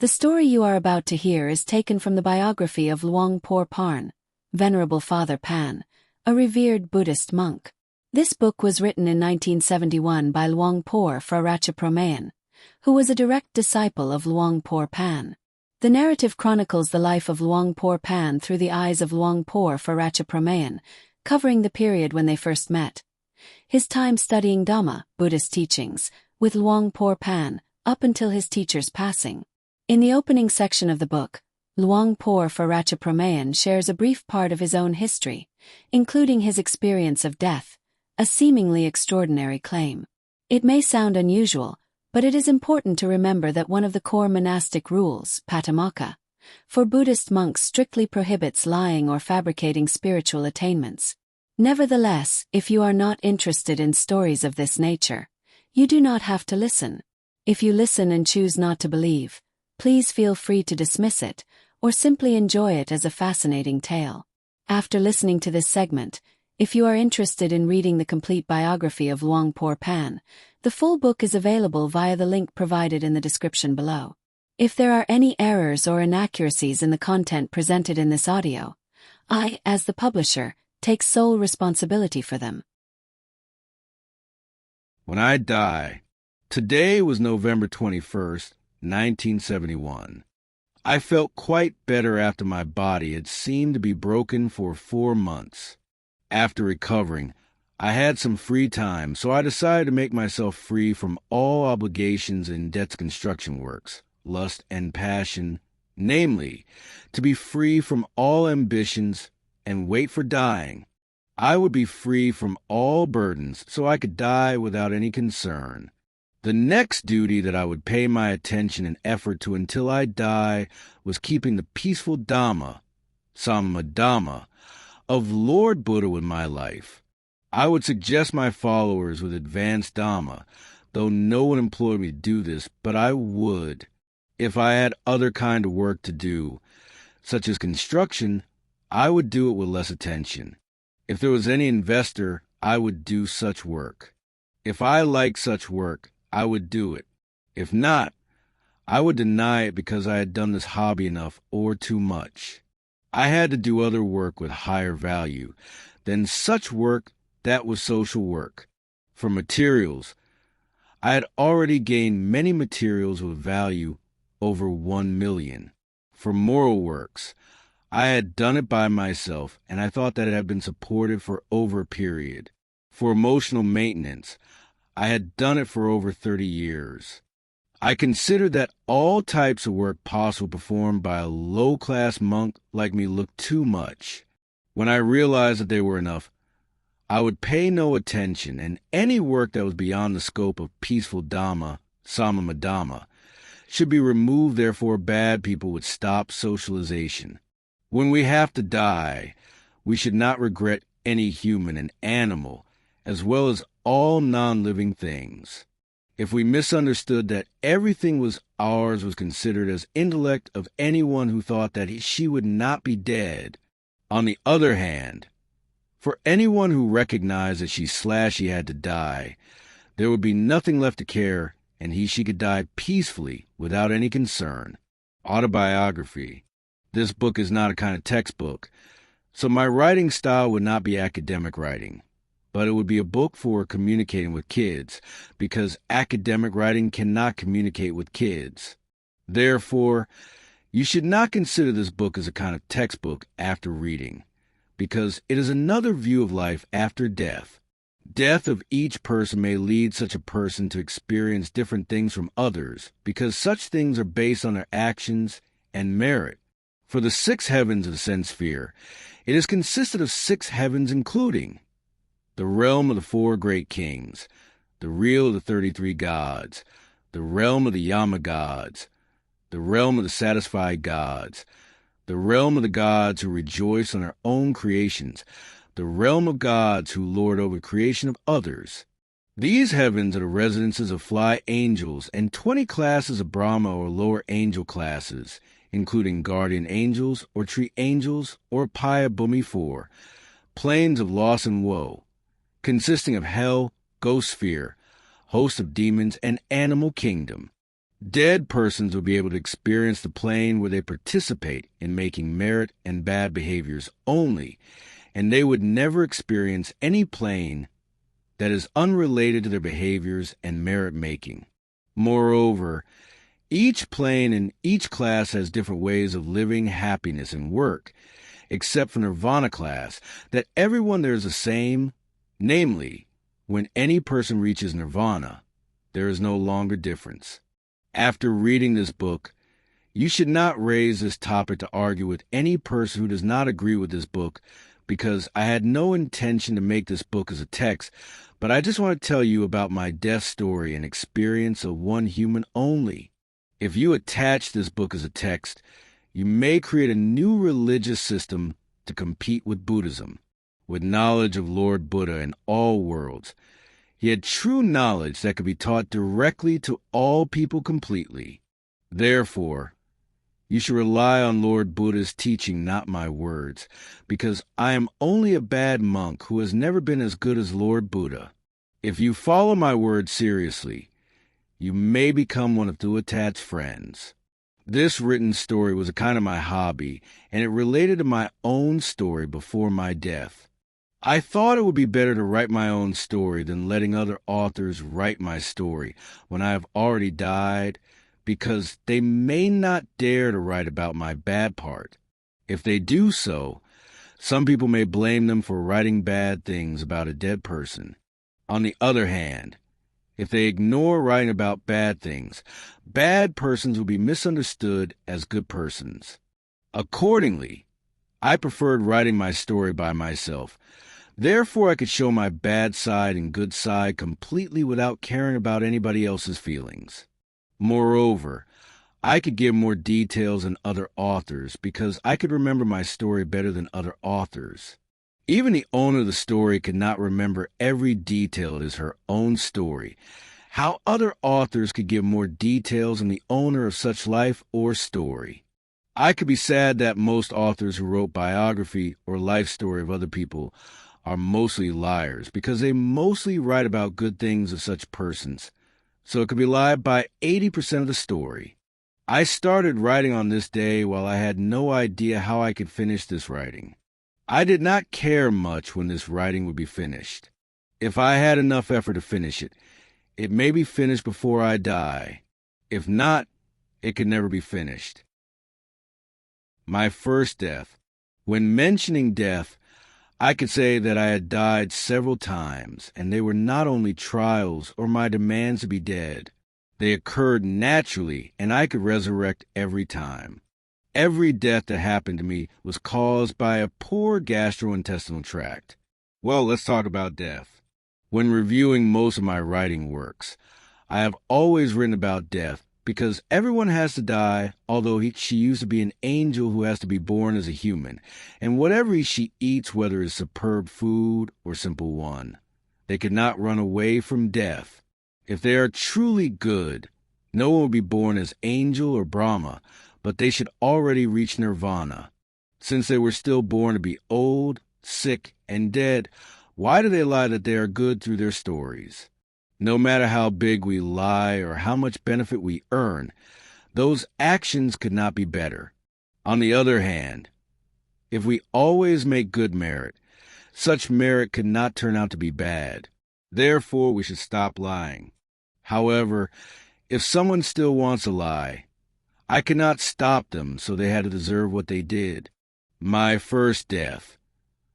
The story you are about to hear is taken from the biography of Luang Por Parn, Venerable Father Pan, a revered Buddhist monk. This book was written in 1971 by Luangpor Pan, who was a direct disciple of Luang Por Pan. The narrative chronicles the life of Luang Por Pan through the eyes of Luangpor Pan, covering the period when they first met. His time studying Dhamma, Buddhist teachings, with Luang Por Pan, up until his teacher's passing. In the opening section of the book, Luangpor Pan shares a brief part of his own history, including his experience of death, a seemingly extraordinary claim. It may sound unusual, but it is important to remember that one of the core monastic rules, Patimaka, for Buddhist monks strictly prohibits lying or fabricating spiritual attainments. Nevertheless, if you are not interested in stories of this nature, you do not have to listen. If you listen and choose not to believe, please feel free to dismiss it, or simply enjoy it as a fascinating tale. After listening to this segment, if you are interested in reading the complete biography of Luang Por Pan, the full book is available via the link provided in the description below. If there are any errors or inaccuracies in the content presented in this audio, I, as the publisher, take sole responsibility for them. When I die. Today was November 21st, 1971. I felt quite better after my body had seemed to be broken for 4 months. After recovering, I had some free time, so I decided to make myself free from all obligations and debts, construction works, lust and passion, namely, to be free from all ambitions and wait for dying. I would be free from all burdens, so I could die without any concern. The next duty that I would pay my attention and effort to until I die was keeping the peaceful Dhamma, Dhamma, of Lord Buddha with my life. I would suggest my followers with advanced Dhamma, though no one employed me to do this, but I would. If I had other kind of work to do, such as construction, I would do it with less attention. If there was any investor, I would do such work. If I liked such work, I would do it. If not, I would deny it because I had done this hobby enough or too much. I had to do other work with higher value than such work that was social work. For materials, I had already gained many materials with value over 1 million. For moral works, I had done it by myself, and I thought that it had been supported for over a period. For emotional maintenance, I had done it for over 30 years. I considered that all types of work possible performed by a low-class monk like me looked too much. When I realized that they were enough, I would pay no attention, and any work that was beyond the scope of peaceful Dhamma, Dhamma, should be removed. Therefore, bad people would stop socialization. When we have to die, we should not regret any human and animal, as well as all non-living things. If we misunderstood that everything was ours was considered as intellect of anyone who thought that she would not be dead. On the other hand, for anyone who recognized that she had to die, there would be nothing left to care, and she could die peacefully without any concern. Autobiography. This book is not a kind of textbook, so my writing style would not be academic writing. But it would be a book for communicating with kids, because academic writing cannot communicate with kids. Therefore, you should not consider this book as a kind of textbook after reading, because it is another view of life after death. Death of each person may lead such a person to experience different things from others, because such things are based on their actions and merit. For the 6 heavens of the sense sphere, it is consisted of 6 heavens including the realm of the 4 great kings, the realm of the 33 gods, the realm of the Yama gods, the realm of the satisfied gods, the realm of the gods who rejoice on their own creations, the realm of gods who lord over the creation of others. These heavens are the residences of fly angels and 20 classes of Brahma or lower angel classes, including guardian angels or tree angels or Paya Bhumi 4, planes of loss and woe, consisting of hell, ghost sphere, host of demons, and animal kingdom. Dead persons will be able to experience the plane where they participate in making merit and bad behaviors only, and they would never experience any plane that is unrelated to their behaviors and merit-making. Moreover, each plane in each class has different ways of living happiness and work, except for Nirvana class, that everyone there is the same, namely, when any person reaches Nirvana, there is no longer difference. After reading this book, you should not raise this topic to argue with any person who does not agree with this book, because I had no intention to make this book as a text, but I just want to tell you about my death story and experience of one human only. If you attach this book as a text, you may create a new religious system to compete with Buddhism, with knowledge of Lord Buddha in all worlds. He had true knowledge that could be taught directly to all people completely. Therefore, you should rely on Lord Buddha's teaching, not my words, because I am only a bad monk who has never been as good as Lord Buddha. If you follow my words seriously, you may become one of Duatat's friends. This written story was a kind of my hobby, and it related to my own story before my death. I thought it would be better to write my own story than letting other authors write my story when I have already died, because they may not dare to write about my bad part. If they do so, some people may blame them for writing bad things about a dead person. On the other hand, if they ignore writing about bad things, bad persons will be misunderstood as good persons. Accordingly, I preferred writing my story by myself. Therefore, I could show my bad side and good side completely without caring about anybody else's feelings. Moreover, I could give more details than other authors because I could remember my story better than other authors. Even the owner of the story could not remember every detail. It is her own story. How other authors could give more details than the owner of such life or story? I could be sad that most authors who wrote biography or life story of other people are mostly liars, because they mostly write about good things of such persons. So it could be lied by 80% of the story. I started writing on this day while I had no idea how I could finish this writing. I did not care much when this writing would be finished. If I had enough effort to finish it, it may be finished before I die. If not, it could never be finished. My first death. When mentioning death, I could say that I had died several times, and they were not only trials or my demands to be dead. They occurred naturally, and I could resurrect every time. Every death that happened to me was caused by a poor gastrointestinal tract. Well, let's talk about death. When reviewing most of my writing works, I have always written about death because everyone has to die, although she used to be an angel who has to be born as a human, and whatever she eats, whether it's superb food or simple one, they could not run away from death. If they are truly good, no one will be born as angel or Brahma, but they should already reach nirvana. Since they were still born to be old, sick, and dead, why do they lie that they are good through their stories? No matter how big we lie or how much benefit we earn, those actions could not be better. On the other hand, if we always make good merit, such merit could not turn out to be bad. Therefore, we should stop lying. However, if someone still wants to lie, I cannot stop them, so they had to deserve what they did. My first death.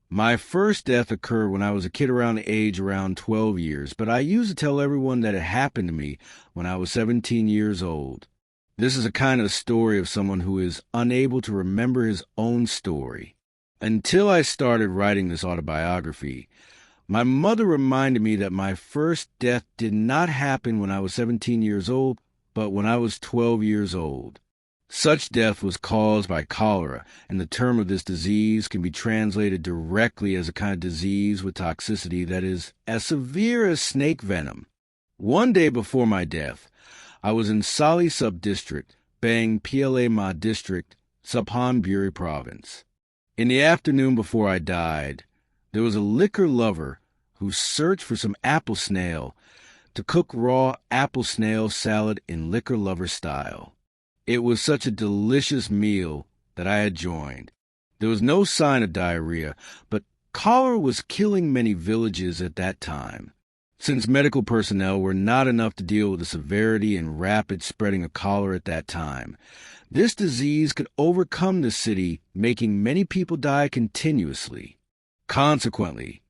My first death occurred when I was a kid around the age around 12 years, but I used to tell everyone that it happened to me when I was 17 years old. This is a kind of story of someone who is unable to remember his own story. Until I started writing this autobiography, my mother reminded me that my first death did not happen when I was 17 years old, but when I was 12 years old. Such death was caused by cholera, and the term of this disease can be translated directly as a kind of disease with toxicity that is as severe as snake venom. One day before my death, I was in Sali Subdistrict, Bang PLA Ma District, Subhan Buri Province. In the afternoon before I died, there was a liquor lover who searched for some apple snail to cook raw apple snail salad in liquor lover style. It was such a delicious meal that I had joined. There was no sign of diarrhea, but cholera was killing many villages at that time. Since medical personnel were not enough to deal with the severity and rapid spreading of cholera at that time, this disease could overcome the city, making many people die continuously. Consequently,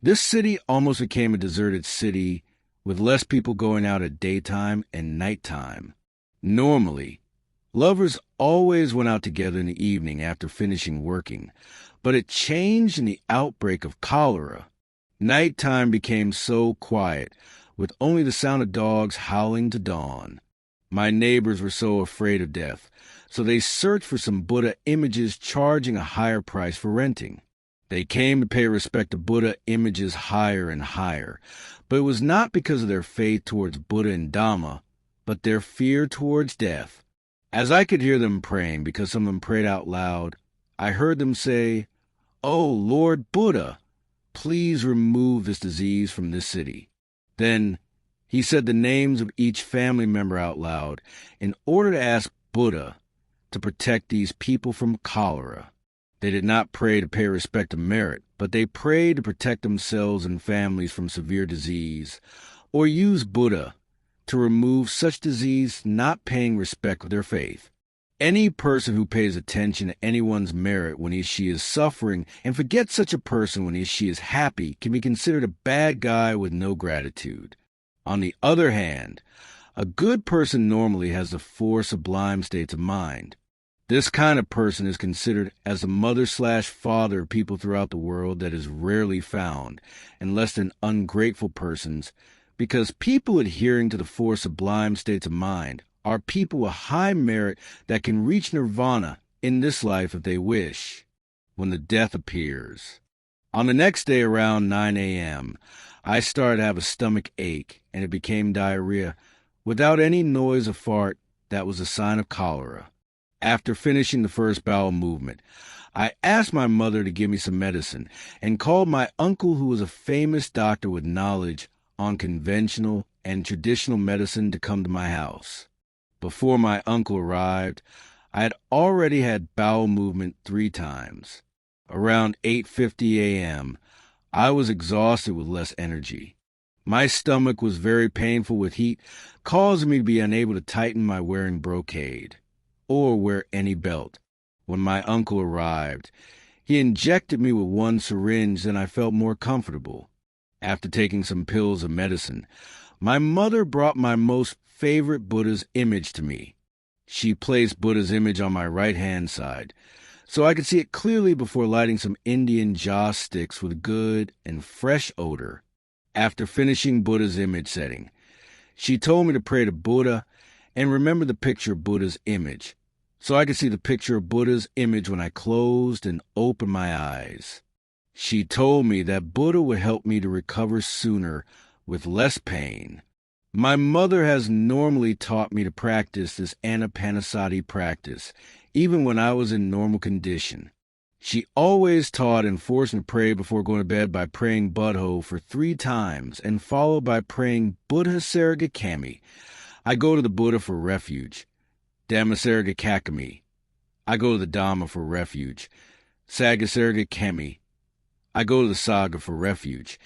this city almost became a deserted city, with less people going out at daytime and nighttime. Normally, lovers always went out together in the evening after finishing working, but it changed in the outbreak of cholera. Nighttime became so quiet, with only the sound of dogs howling to dawn. My neighbors were so afraid of death, so they searched for some Buddha images, charging a higher price for renting. They came to pay respect to Buddha images higher and higher, but it was not because of their faith towards Buddha and Dhamma, but their fear towards death. As I could hear them praying, because some of them prayed out loud, I heard them say, "Oh, Lord Buddha, please remove this disease from this city." Then he said the names of each family member out loud in order to ask Buddha to protect these people from cholera. They did not pray to pay respect to merit, but they prayed to protect themselves and families from severe disease, or use Buddha to remove such disease, not paying respect with their faith. Any person who pays attention to anyone's merit when she is suffering and forgets such a person when she is happy can be considered a bad guy with no gratitude. On the other hand, a good person normally has the four sublime states of mind. This kind of person is considered as the mother/father of people throughout the world that is rarely found, and less than ungrateful persons, because people adhering to the four sublime states of mind are people with high merit that can reach nirvana in this life if they wish, when the death appears. On the next day around 9 a.m., I started to have a stomach ache, and it became diarrhea. Without any noise or fart, that was a sign of cholera. After finishing the first bowel movement, I asked my mother to give me some medicine and called my uncle, who was a famous doctor with knowledge on conventional and traditional medicine, to come to my house. Before my uncle arrived, I had already had bowel movement 3 times. Around 8:50 a.m., I was exhausted with less energy. My stomach was very painful with heat, causing me to be unable to tighten my wearing brocade or wear any belt. When my uncle arrived, he injected me with 1 syringe, and I felt more comfortable. After taking some pills of medicine, my mother brought my most favorite Buddha's image to me. She placed Buddha's image on my right-hand side, so I could see it clearly before lighting some Indian joss sticks with good and fresh odor. After finishing Buddha's image setting, she told me to pray to Buddha and remember the picture of Buddha's image, so I could see the picture of Buddha's image when I closed and opened my eyes. She told me that Buddha would help me to recover sooner with less pain. My mother has normally taught me to practice this anapanasati practice, even when I was in normal condition. She always taught and forced me to pray before going to bed by praying Buddho for 3 times and followed by praying Buddha Saragakami. I go to the Buddha for refuge. Dhammasaragakakami. I go to the Dhamma for refuge. Sagasaragakami. I go to the Saga for refuge,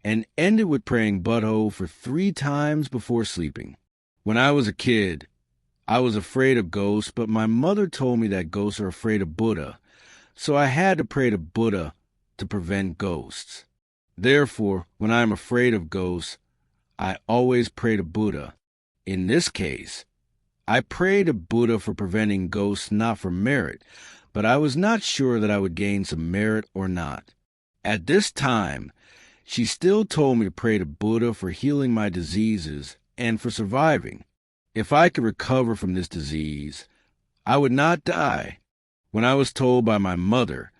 and ended with praying Buddho for 3 times before sleeping. When I was a kid, I was afraid of ghosts, but my mother told me that ghosts are afraid of Buddha, so I had to pray to Buddha to prevent ghosts. Therefore, when I am afraid of ghosts, I always pray to Buddha. In this case, I pray to Buddha for preventing ghosts, not for merit, but I was not sure that I would gain some merit or not. At this time, she still told me to pray to Buddha for healing my diseases and for surviving. If I could recover from this disease, I would not die. When I was told by my mother,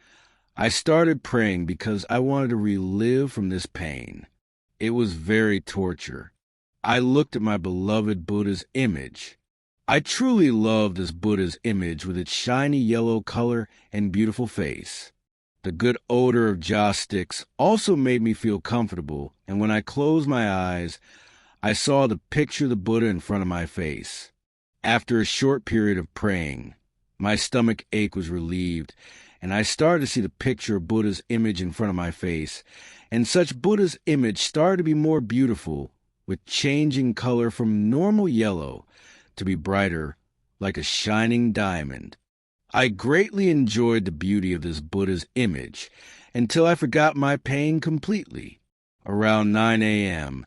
I started praying because I wanted to relive from this pain. It was very torture. I looked at my beloved Buddha's image. I truly loved this Buddha's image with its shiny yellow color and beautiful face. The good odor of joss sticks also made me feel comfortable, and when I closed my eyes, I saw the picture of the Buddha in front of my face. After a short period of praying, my stomach ache was relieved, and I started to see the picture of Buddha's image in front of my face, and such Buddha's image started to be more beautiful, with changing color from normal yellow to be brighter, like a shining diamond. I greatly enjoyed the beauty of this Buddha's image until I forgot my pain completely. Around 9 a.m.,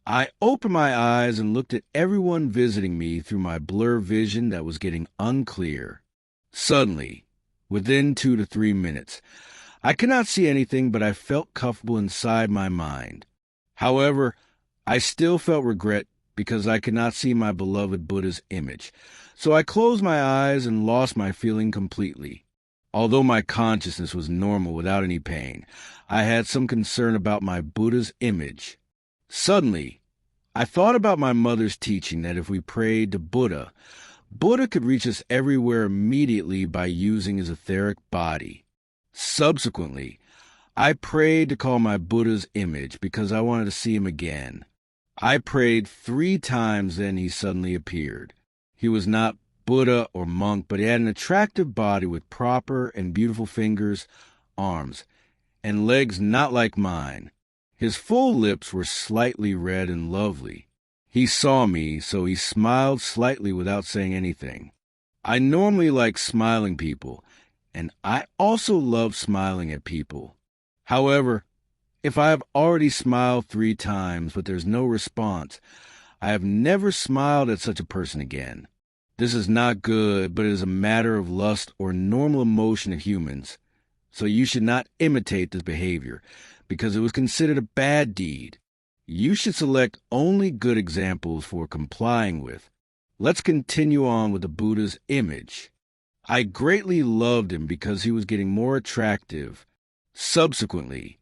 I opened my eyes and looked at everyone visiting me through my blur vision that was getting unclear. Suddenly, within 2 to 3 minutes, I could not see anything, but I felt comfortable inside my mind. However, I still felt regret because I could not see my beloved Buddha's image, so I closed my eyes and lost my feeling completely. Although my consciousness was normal without any pain, I had some concern about my Buddha's image. Suddenly, I thought about my mother's teaching that if we prayed to Buddha, Buddha could reach us everywhere immediately by using his etheric body. Subsequently, I prayed to call my Buddha's image because I wanted to see him again. I prayed 3 times, then he suddenly appeared. He was not Buddha or monk, but he had an attractive body with proper and beautiful fingers, arms, and legs not like mine. His full lips were slightly red and lovely. He saw me, so he smiled slightly without saying anything. I normally like smiling people, and I also love smiling at people. However, if I have already smiled 3 times, but there's no response, I have never smiled at such a person again. This is not good, but it is a matter of lust or normal emotion of humans, so you should not imitate this behavior, because it was considered a bad deed. You should select only good examples for complying with. Let's continue on with the Buddha's image. I greatly loved him because he was getting more attractive. Subsequently,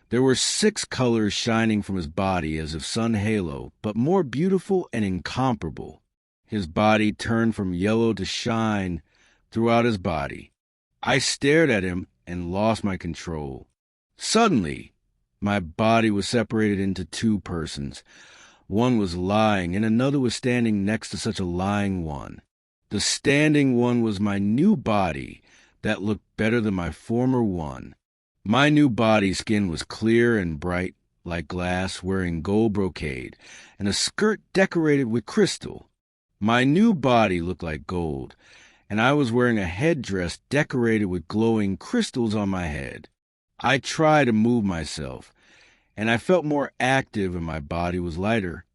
there were 6 colors shining from his body as if sun halo, but more beautiful and incomparable. His body turned from yellow to shine throughout his body. I stared at him and lost my control. Suddenly, my body was separated into 2 persons. One was lying, and another was standing next to such a lying one. The standing one was my new body that looked better than my former one. My new body skin was clear and bright like glass, wearing gold brocade, and a skirt decorated with crystal. My new body looked like gold, and I was wearing a headdress decorated with glowing crystals on my head. I tried to move myself, and I felt more active and my body was lighter.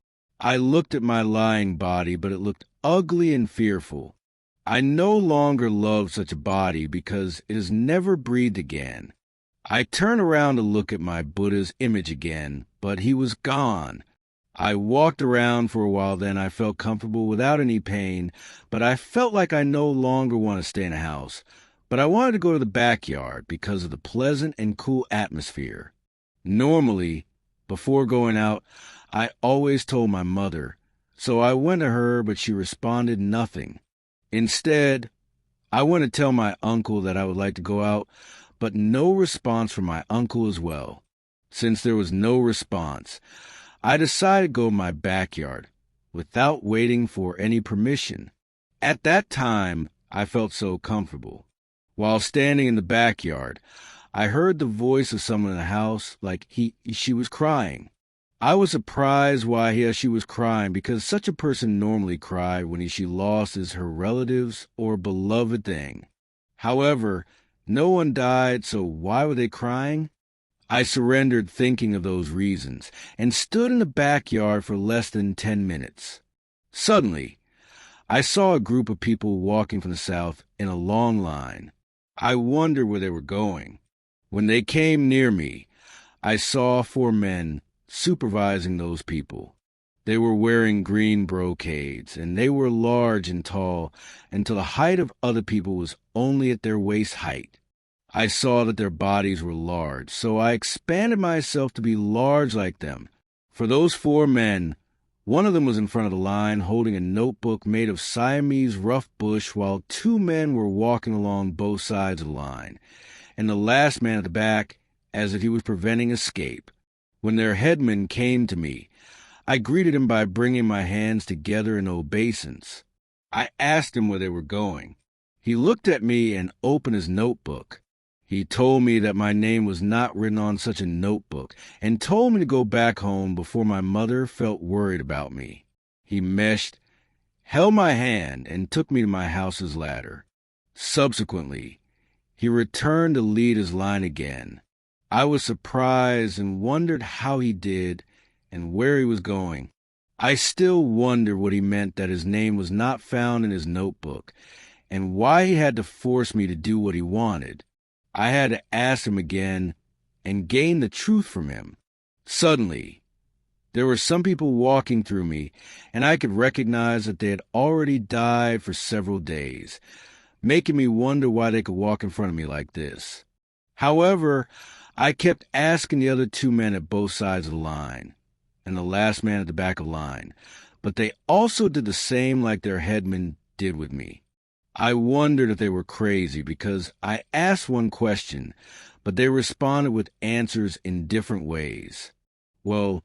I looked at my lying body, but it looked ugly and fearful. I no longer loved such a body because it has never breathed again. I turned around to look at my Buddha's image again, but he was gone. I walked around for a while, then I felt comfortable without any pain, but I felt like I no longer want to stay in a house. But I wanted to go to the backyard because of the pleasant and cool atmosphere. Normally, before going out, I always told my mother, so I went to her, but she responded nothing. Instead, I went to tell my uncle that I would like to go out, but no response from my uncle as well. Since there was no response, I decided to go to my backyard without waiting for any permission. At that time, I felt so comfortable. While standing in the backyard, I heard the voice of someone in the house like she was crying. I was surprised why she was crying because such a person normally cried when she lost her relatives or beloved thing. However, no one died, so why were they crying? I surrendered thinking of those reasons and stood in the backyard for less than 10 minutes. Suddenly, I saw a group of people walking from the south in a long line. I wondered where they were going. When they came near me, I saw 4 men supervising those people. They were wearing green brocades, and they were large and tall until the height of other people was only at their waist height. I saw that their bodies were large, so I expanded myself to be large like them. For those 4 men, one of them was in front of the line holding a notebook made of Siamese rough bush, while 2 men were walking along both sides of the line, and the last man at the back as if he was preventing escape. When their headman came to me, I greeted him by bringing my hands together in obeisance. I asked him where they were going. He looked at me and opened his notebook. He told me that my name was not written on such a notebook and told me to go back home before my mother felt worried about me. He held my hand, and took me to my house's ladder. Subsequently, he returned to lead his line again. I was surprised and wondered how he did and where he was going. I still wonder what he meant that his name was not found in his notebook, and why he had to force me to do what he wanted. I had to ask him again and gain the truth from him. Suddenly, there were some people walking through me, and I could recognize that they had already died for several days, making me wonder why they could walk in front of me like this. However, I kept asking the other two men at both sides of the line, and the last man at the back of the line, but they also did the same like their headman did with me. I wondered if they were crazy because I asked one question, but they responded with answers in different ways. Well,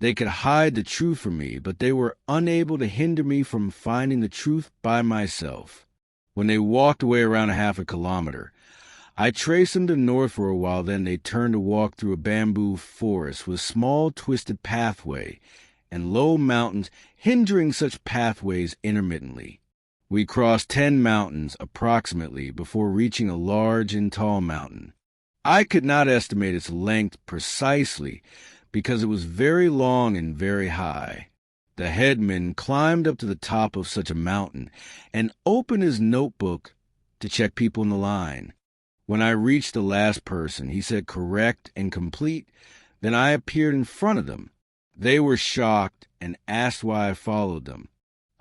they could hide the truth from me, but they were unable to hinder me from finding the truth by myself. When they walked away around a half a kilometer, I traced them to the north for a while, then they turned to walk through a bamboo forest with small twisted pathway and low mountains hindering such pathways intermittently. We crossed 10 mountains approximately before reaching a large and tall mountain. I could not estimate its length precisely because it was very long and very high. The headman climbed up to the top of such a mountain and opened his notebook to check people in the line. When I reached the last person, he said correct and complete. Then I appeared in front of them. They were shocked and asked why I followed them.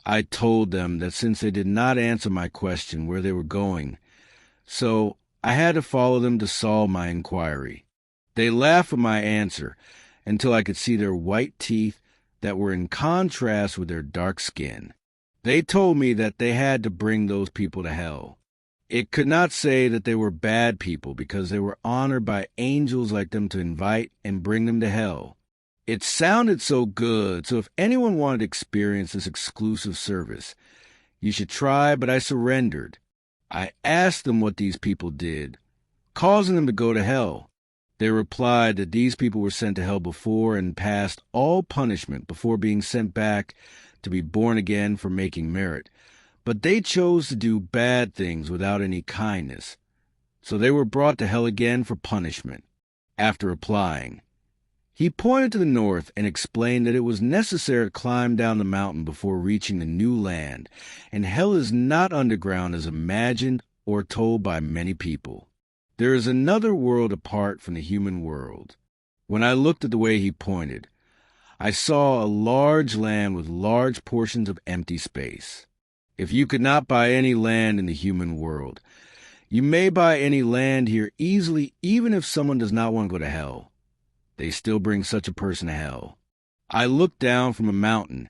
I told them that since they did not answer my question where they were going, so I had to follow them to solve my inquiry. They laughed at my answer until I could see their white teeth that were in contrast with their dark skin. They told me that they had to bring those people to hell. It could not say that they were bad people because they were honored by angels like them to invite and bring them to hell. It sounded so good, so if anyone wanted to experience this exclusive service, you should try, but I surrendered. I asked them what these people did, causing them to go to hell. They replied that these people were sent to hell before and passed all punishment before being sent back to be born again for making merit. But they chose to do bad things without any kindness, so they were brought to hell again for punishment. After replying, he pointed to the north and explained that it was necessary to climb down the mountain before reaching the new land, and hell is not underground as imagined or told by many people. There is another world apart from the human world. When I looked at the way he pointed, I saw a large land with large portions of empty space. If you could not buy any land in the human world, you may buy any land here easily, even if someone does not want to go to hell. They still bring such a person to hell. I looked down from a mountain,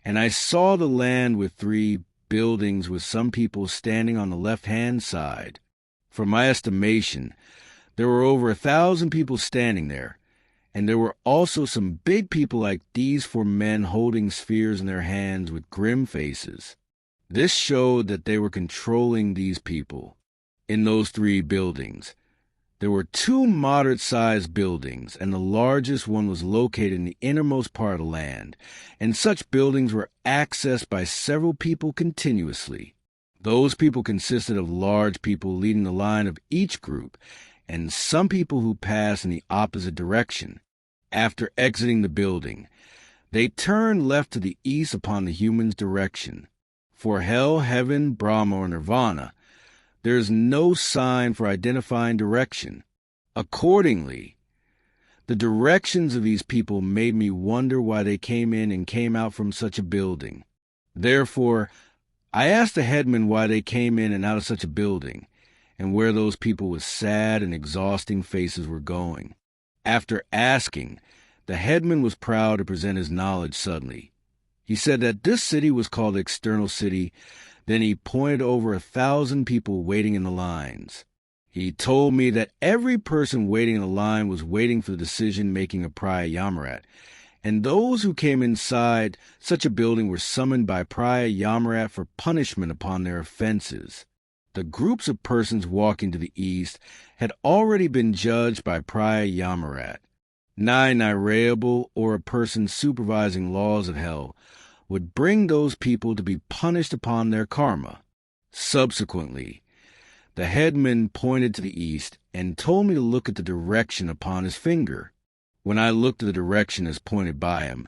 and I saw the land with 3 buildings with some people standing on the left-hand side. From my estimation, there were over 1,000 people standing there, and there were also some big people like these 4 men holding spheres in their hands with grim faces. This showed that they were controlling these people. In those 3 buildings, there were 2 moderate-sized buildings, and the largest one was located in the innermost part of the land, and such buildings were accessed by several people continuously. Those people consisted of large people leading the line of each group, and some people who passed in the opposite direction. After exiting the building, they turned left to the east upon the human's direction. For hell, heaven, Brahma, or Nirvana, there is no sign for identifying direction. Accordingly, the directions of these people made me wonder why they came in and came out from such a building. Therefore, I asked the headman why they came in and out of such a building, and where those people with sad and exhausting faces were going. After asking, the headman was proud to present his knowledge suddenly. He said that this city was called the External City. Then he pointed over 1,000 people waiting in the lines. He told me that every person waiting in the line was waiting for the decision-making of Praya Yamarat, and those who came inside such a building were summoned by Priya Yamarat for punishment upon their offenses. The groups of persons walking to the east had already been judged by Priya Yamarat. Nirayable, or a person supervising laws of hell, would bring those people to be punished upon their karma. Subsequently, the headman pointed to the east and told me to look at the direction upon his finger. When I looked at the direction as pointed by him,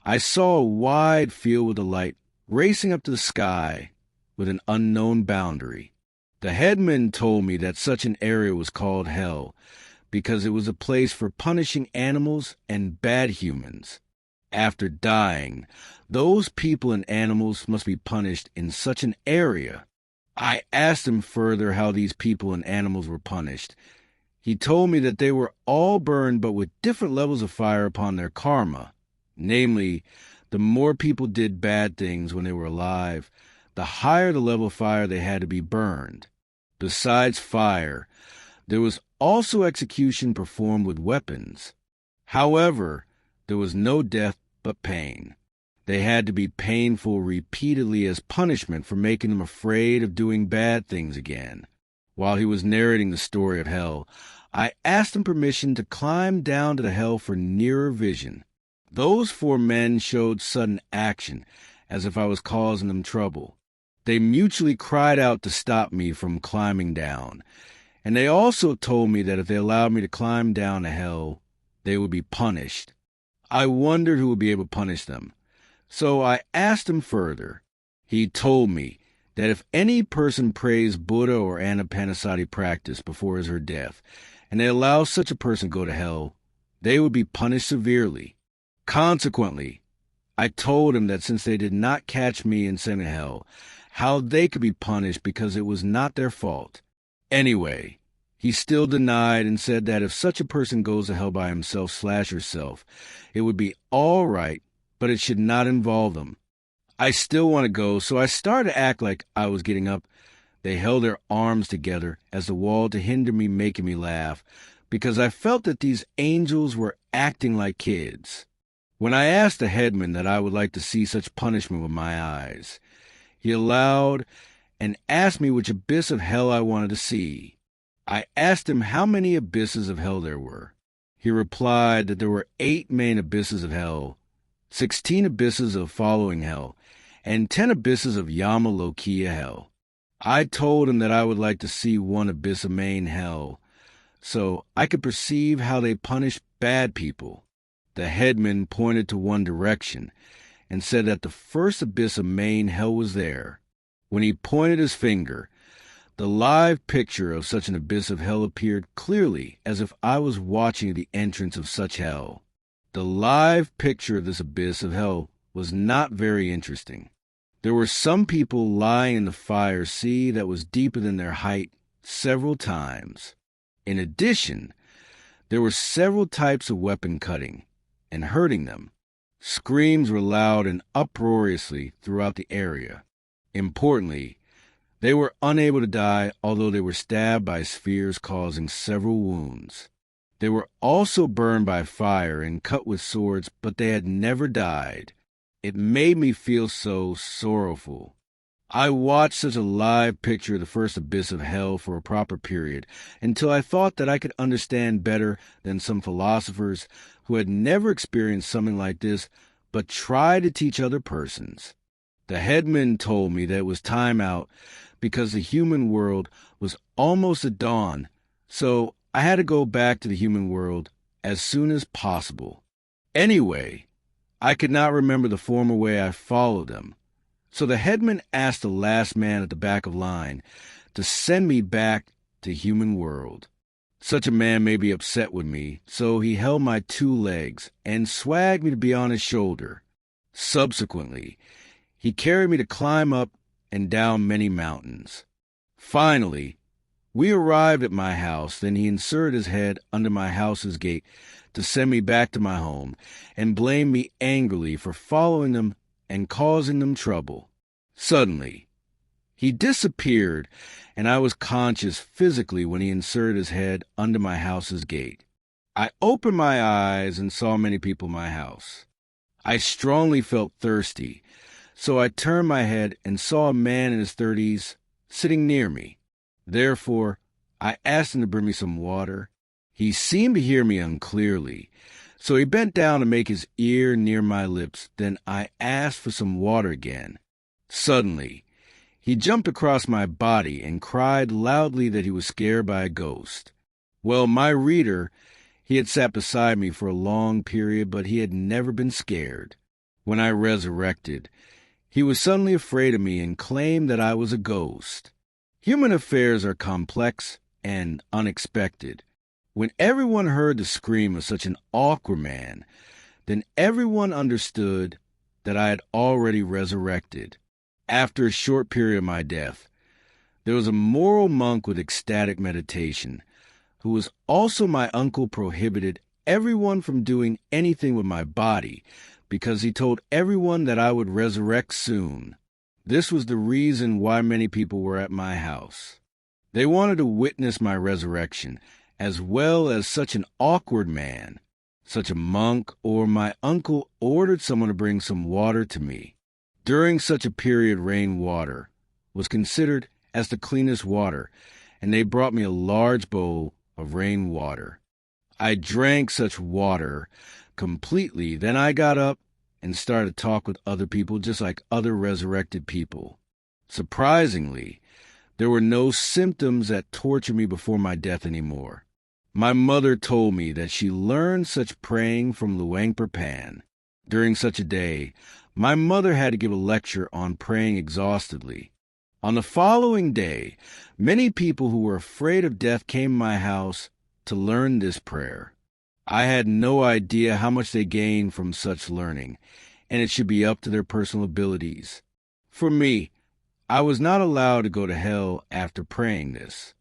I saw a wide field with a light racing up to the sky with an unknown boundary. The headman told me that such an area was called hell because it was a place for punishing animals and bad humans. After dying, those people and animals must be punished in such an area. I asked him further how these people and animals were punished. He told me that they were all burned but with different levels of fire upon their karma. Namely, the more people did bad things when they were alive, the higher the level of fire they had to be burned. Besides fire, there was also execution performed with weapons. However, there was no death but pain. They had to be painful repeatedly as punishment for making them afraid of doing bad things again. While he was narrating the story of hell, I asked him permission to climb down to the hell for nearer vision. Those 4 men showed sudden action, as if I was causing them trouble. They mutually cried out to stop me from climbing down, and they also told me that if they allowed me to climb down to hell, they would be punished. I wondered who would be able to punish them, so I asked him further. He told me that if any person prays Buddha or Anapanasati practice before his or her death, and they allow such a person to go to hell, they would be punished severely. Consequently, I told him that since they did not catch me and send me to hell, how they could be punished because it was not their fault. Anyway, he still denied and said that if such a person goes to hell by himself/herself, it would be all right, but it should not involve them. I still want to go, so I started to act like I was getting up. They held their arms together as the wall to hinder me, making me laugh, because I felt that these angels were acting like kids. When I asked the headman that I would like to see such punishment with my eyes, he allowed and asked me which abyss of hell I wanted to see. I asked him how many abysses of hell there were. He replied that there were 8 main abysses of hell, 16 abysses of following hell, and 10 abysses of Yamalokiya hell. I told him that I would like to see one abyss of main hell, so I could perceive how they punish bad people. The headman pointed to one direction and said that the first abyss of main hell was there. When he pointed his finger, the live picture of such an abyss of hell appeared clearly as if I was watching the entrance of such hell. The live picture of this abyss of hell was not very interesting. There were some people lying in the fire sea that was deeper than their height several times. In addition, there were several types of weapon cutting and hurting them. Screams were loud and uproariously throughout the area. Importantly, they were unable to die, although they were stabbed by spears causing several wounds. They were also burned by fire and cut with swords, but they had never died. It made me feel so sorrowful. I watched such a live picture of the first abyss of hell for a proper period until I thought that I could understand better than some philosophers who had never experienced something like this but tried to teach other persons. The headman told me that it was time out because the human world was almost at dawn, so I had to go back to the human world as soon as possible. Anyway, I could not remember the former way I followed them, so the headman asked the last man at the back of line to send me back to human world. Such a man may be upset with me, so he held my 2 legs and swagged me to be on his shoulder. Subsequently, he carried me to climb up and down many mountains. Finally, we arrived at my house, then he inserted his head under my house's gate to send me back to my home and blamed me angrily for following them and causing them trouble. Suddenly, he disappeared, and I was conscious physically when he inserted his head under my house's gate. I opened my eyes and saw many people in my house. I strongly felt thirsty, so I turned my head and saw a man in his 30s sitting near me. Therefore, I asked him to bring me some water. He seemed to hear me unclearly, so he bent down to make his ear near my lips. Then I asked for some water again. Suddenly, he jumped across my body and cried loudly that he was scared by a ghost. Well, my reader, he had sat beside me for a long period, but he had never been scared. When I resurrected, he was suddenly afraid of me and claimed that I was a ghost. Human affairs are complex and unexpected. When everyone heard the scream of such an awkward man, then everyone understood that I had already resurrected. After a short period of my death, there was a moral monk with ecstatic meditation, who was also my uncle, prohibited everyone from doing anything with my body, because he told everyone that I would resurrect soon. This was the reason why many people were at my house. They wanted to witness my resurrection, as well as such an awkward man. Such a monk or my uncle ordered someone to bring some water to me. During such a period, rainwater was considered as the cleanest water, and they brought me a large bowl of rainwater. I drank such water completely. Then I got up and started to talk with other people just like other resurrected people. Surprisingly, there were no symptoms that tortured me before my death anymore. My mother told me that she learned such praying from Luang Por Pan. During such a day, my mother had to give a lecture on praying exhaustively. On the following day, many people who were afraid of death came to my house to learn this prayer. I had no idea how much they gained from such learning, and it should be up to their personal abilities. For me, I was not allowed to go to hell after praying this.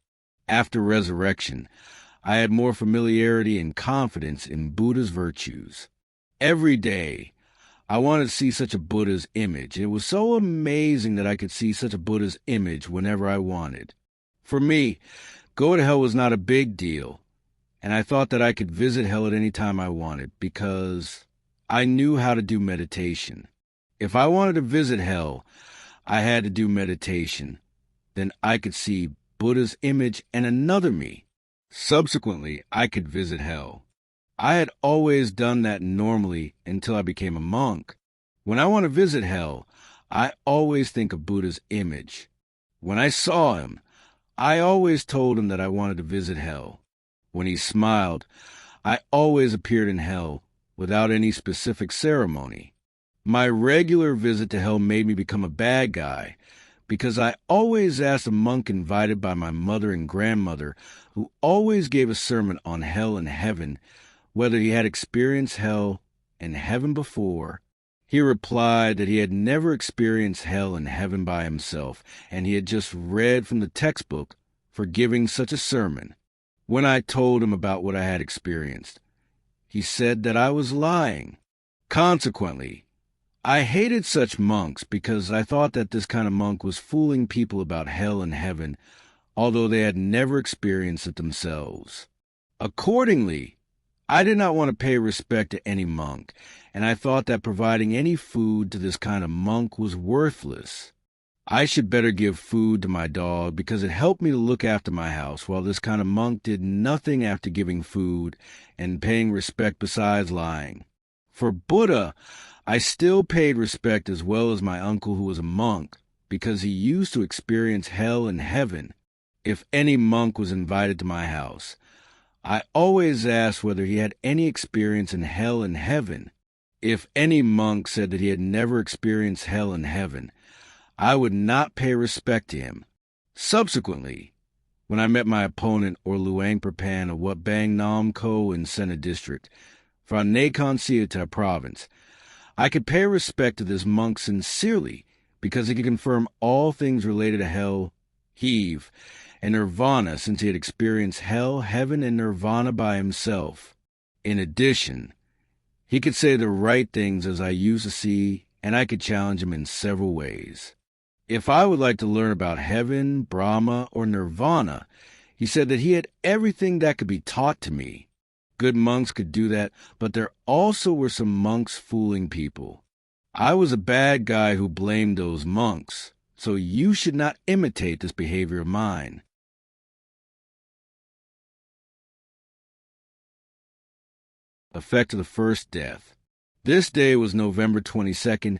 After resurrection, I had more familiarity and confidence in Buddha's virtues. Every day, I wanted to see such a Buddha's image. It was so amazing that I could see such a Buddha's image whenever I wanted. For me, going to hell was not a big deal, and I thought that I could visit hell at any time I wanted because I knew how to do meditation. If I wanted to visit hell, I had to do meditation. Then I could see Buddha's image and another me. Subsequently, I could visit hell. I had always done that normally until I became a monk. When I want to visit hell, I always think of Buddha's image. When I saw him, I always told him that I wanted to visit hell. When he smiled, I always appeared in hell without any specific ceremony. My regular visit to hell made me become a bad guy, because I always asked a monk invited by my mother and grandmother, who always gave a sermon on hell and heaven, whether he had experienced hell and heaven before. He replied that he had never experienced hell and heaven by himself, and he had just read from the textbook for giving such a sermon. When I told him about what I had experienced, he said that I was lying. Consequently, I hated such monks because I thought that this kind of monk was fooling people about hell and heaven, although they had never experienced it themselves. Accordingly, I did not want to pay respect to any monk, and I thought that providing any food to this kind of monk was worthless. I should better give food to my dog because it helped me to look after my house, while this kind of monk did nothing after giving food and paying respect besides lying. For Buddha, I still paid respect as well as my uncle who was a monk, because he used to experience hell and heaven. If any monk was invited to my house, I always asked whether he had any experience in hell and heaven. If any monk said that he had never experienced hell and heaven, I would not pay respect to him. Subsequently, when I met my opponent or Luang Por Pan of Wat Bang Nam Ko in Sena District, from Nakhon Siata Province, I could pay respect to this monk sincerely because he could confirm all things related to hell, heave, and nirvana, since he had experienced hell, heaven, and nirvana by himself. In addition, he could say the right things as I used to see, and I could challenge him in several ways. If I would like to learn about heaven, Brahma, or nirvana, he said that he had everything that could be taught to me. Good monks could do that, but there also were some monks fooling people. I was a bad guy who blamed those monks, so you should not imitate this behavior of mine. Effect of the first death. This day was November 22nd,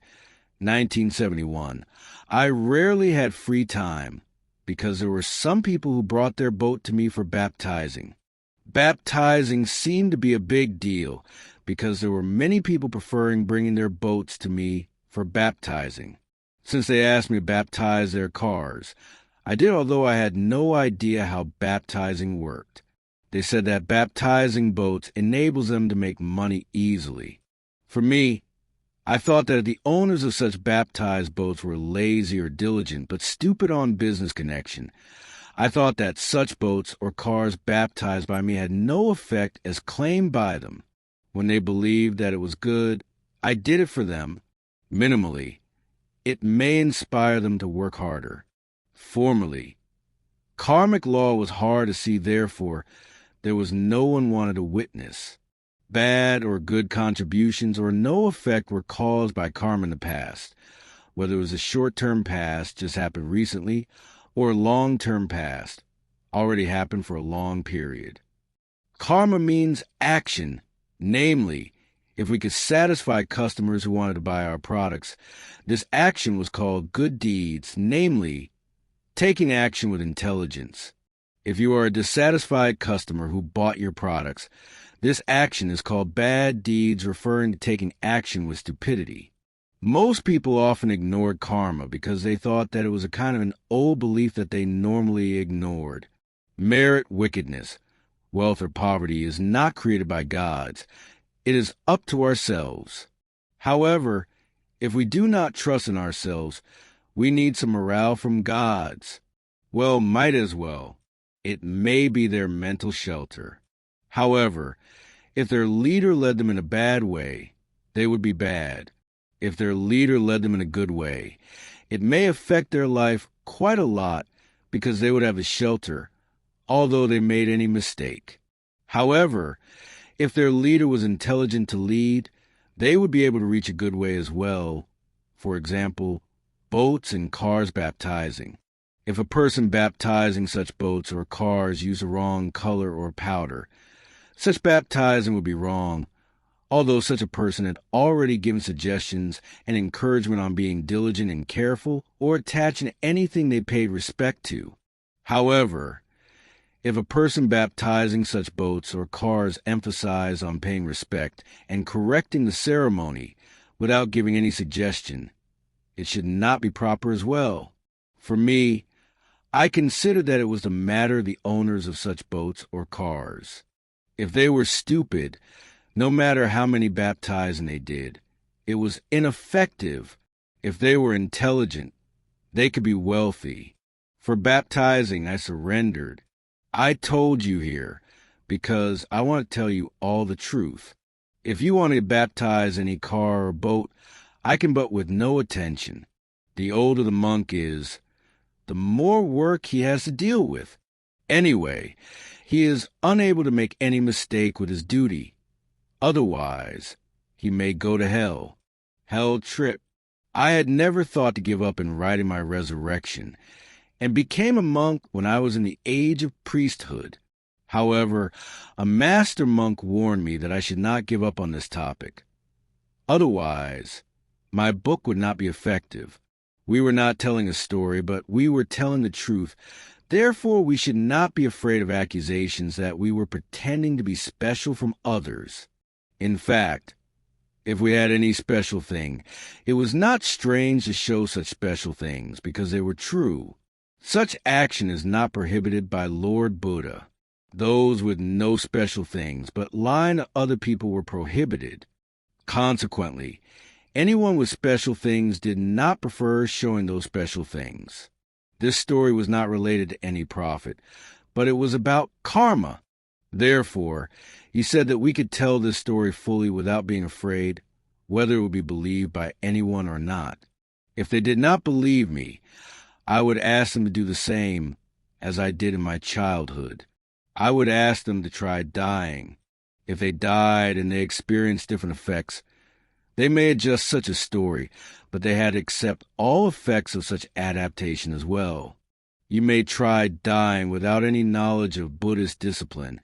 1971. I rarely had free time because there were some people who brought their boat to me for baptizing. Baptizing seemed to be a big deal because there were many people preferring bringing their boats to me for baptizing. Since they asked me to baptize their cars, I did, although I had no idea how baptizing worked. They said that baptizing boats enables them to make money easily. For me, I thought that the owners of such baptized boats were lazy or diligent, but stupid on business connection. I thought that such boats or cars baptized by me had no effect as claimed by them. When they believed that it was good, I did it for them, minimally. It may inspire them to work harder. Formally. Karmic law was hard to see, therefore, there was no one wanted to witness. Bad or good contributions or no effect were caused by karma in the past, whether it was a short-term past, just happened recently, or a long-term past, already happened for a long period. Karma means action, namely, if we could satisfy customers who wanted to buy our products, this action was called good deeds, namely, taking action with intelligence. If you are a dissatisfied customer who bought your products, this action is called bad deeds, referring to taking action with stupidity. Most people often ignored karma because they thought that it was a kind of an old belief that they normally ignored. Merit, wickedness, wealth, or poverty is not created by gods. It is up to ourselves. However, if we do not trust in ourselves, we need some morale from gods. Well, might as well. It may be their mental shelter. However, if their leader led them in a bad way, they would be bad. If their leader led them in a good way, it may affect their life quite a lot because they would have a shelter, although they made any mistake. However, if their leader was intelligent to lead, they would be able to reach a good way as well. For example, boats and cars baptizing. If a person baptizing such boats or cars used the wrong color or powder, such baptizing would be wrong, although such a person had already given suggestions and encouragement on being diligent and careful or attaching to anything they paid respect to. However, if a person baptizing such boats or cars emphasized on paying respect and correcting the ceremony without giving any suggestion, it should not be proper as well. For me, I considered that it was the matter of the owners of such boats or cars. If they were stupid, no matter how many baptizing they did, it was ineffective. If they were intelligent, they could be wealthy. For baptizing, I surrendered. I told you here because I want to tell you all the truth. If you want to baptize any car or boat, I can, but with no attention. The older the monk is, the more work he has to deal with. Anyway, he is unable to make any mistake with his duty. Otherwise, he may go to hell. Hell trip. I had never thought to give up in writing my resurrection, and became a monk when I was in the age of priesthood. However, a master monk warned me that I should not give up on this topic. Otherwise, my book would not be effective. We were not telling a story, but we were telling the truth. Therefore, we should not be afraid of accusations that we were pretending to be special from others. In fact, if we had any special thing, it was not strange to show such special things because they were true. Such action is not prohibited by Lord Buddha. Those with no special things, but lying to other people were prohibited. Consequently, anyone with special things did not prefer showing those special things. This story was not related to any prophet, but it was about karma. Therefore, he said that we could tell this story fully without being afraid, whether it would be believed by anyone or not. If they did not believe me, I would ask them to do the same as I did in my childhood. I would ask them to try dying. If they died and they experienced different effects, they may adjust such a story, but they had to accept all effects of such adaptation as well. You may try dying without any knowledge of Buddhist discipline,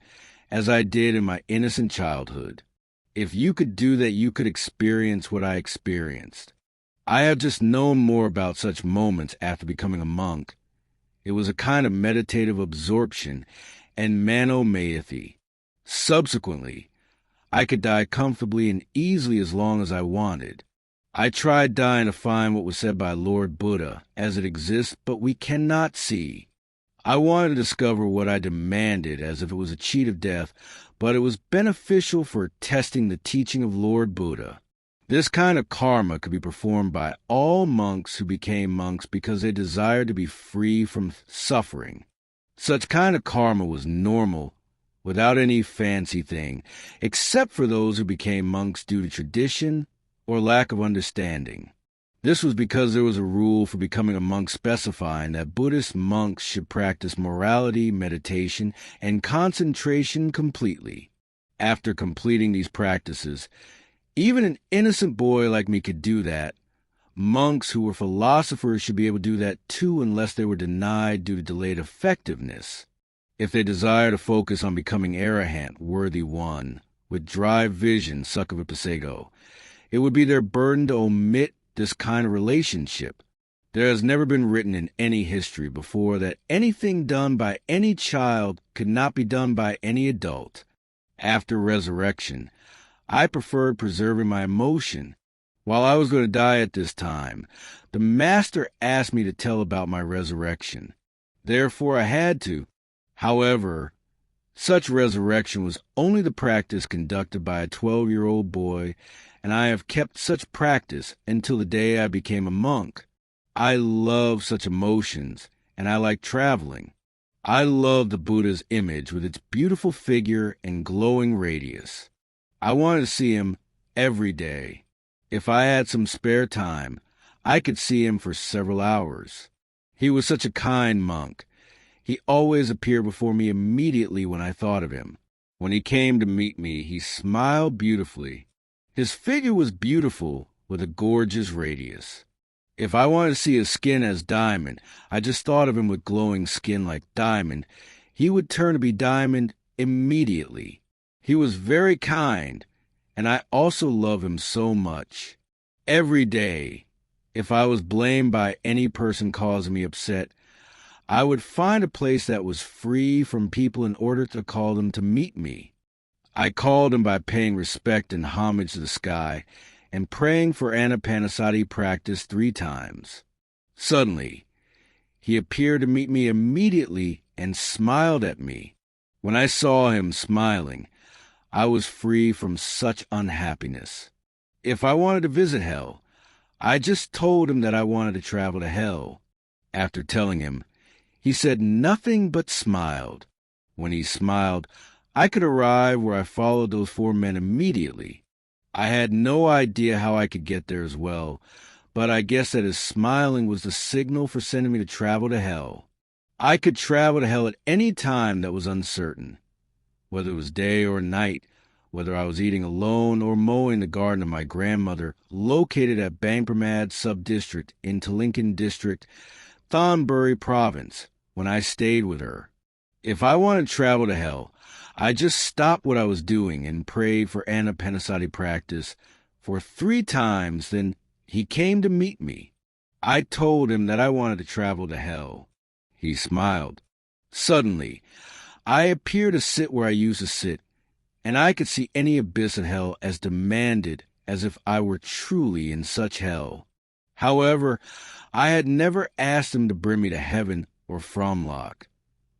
as I did in my innocent childhood. If you could do that, you could experience what I experienced. I have just known more about such moments after becoming a monk. It was a kind of meditative absorption and manomeity. Subsequently, I could die comfortably and easily as long as I wanted. I tried dying to find what was said by Lord Buddha as it exists, but we cannot see. I wanted to discover what I demanded as if it was a cheat of death, but it was beneficial for testing the teaching of Lord Buddha. This kind of karma could be performed by all monks who became monks because they desired to be free from suffering. Such kind of karma was normal, without any fancy thing, except for those who became monks due to tradition or lack of understanding. This was because there was a rule for becoming a monk specifying that Buddhist monks should practice morality, meditation, and concentration completely. After completing these practices, even an innocent boy like me could do that. Monks who were philosophers should be able to do that too unless they were denied due to delayed effectiveness. If they desire to focus on becoming arahant, worthy one, with dry vision, Sakavipasego, it would be their burden to omit this kind of relationship. There has never been written in any history before that anything done by any child could not be done by any adult. After resurrection, I preferred preserving my emotion. While I was going to die at this time, the Master asked me to tell about my resurrection. Therefore, I had to. However, such resurrection was only the practice conducted by a 12-year-old boy, and I have kept such practice until the day I became a monk. I love such emotions, and I like traveling. I love the Buddha's image with its beautiful figure and glowing radius. I wanted to see him every day. If I had some spare time, I could see him for several hours. He was such a kind monk. He always appeared before me immediately when I thought of him. When he came to meet me, he smiled beautifully. His figure was beautiful with a gorgeous radius. If I wanted to see his skin as diamond, I just thought of him with glowing skin like diamond. He would turn to be diamond immediately. He was very kind, and I also love him so much. Every day, if I was blamed by any person causing me upset, I would find a place that was free from people in order to call them to meet me. I called him by paying respect and homage to the sky and praying for Anapanasati practice 3 times. Suddenly, he appeared to meet me immediately and smiled at me. When I saw him smiling, I was free from such unhappiness. If I wanted to visit hell, I just told him that I wanted to travel to hell. After telling him, he said nothing but smiled. When he smiled, I could arrive where I followed those 4 men immediately. I had no idea how I could get there as well, but I guess that his smiling was the signal for sending me to travel to hell. I could travel to hell at any time that was uncertain, whether it was day or night, whether I was eating alone or mowing the garden of my grandmother, located at Bangpramad Sub-District in Talinkan District, Thonburi Province, when I stayed with her. If I wanted to travel to hell, I just stopped what I was doing and prayed for Anapanasati practice for 3 times, then he came to meet me. I told him that I wanted to travel to hell. He smiled. Suddenly, I appeared to sit where I used to sit, and I could see any abyss of hell as demanded as if I were truly in such hell. However, I had never asked him to bring me to heaven or Fromlock,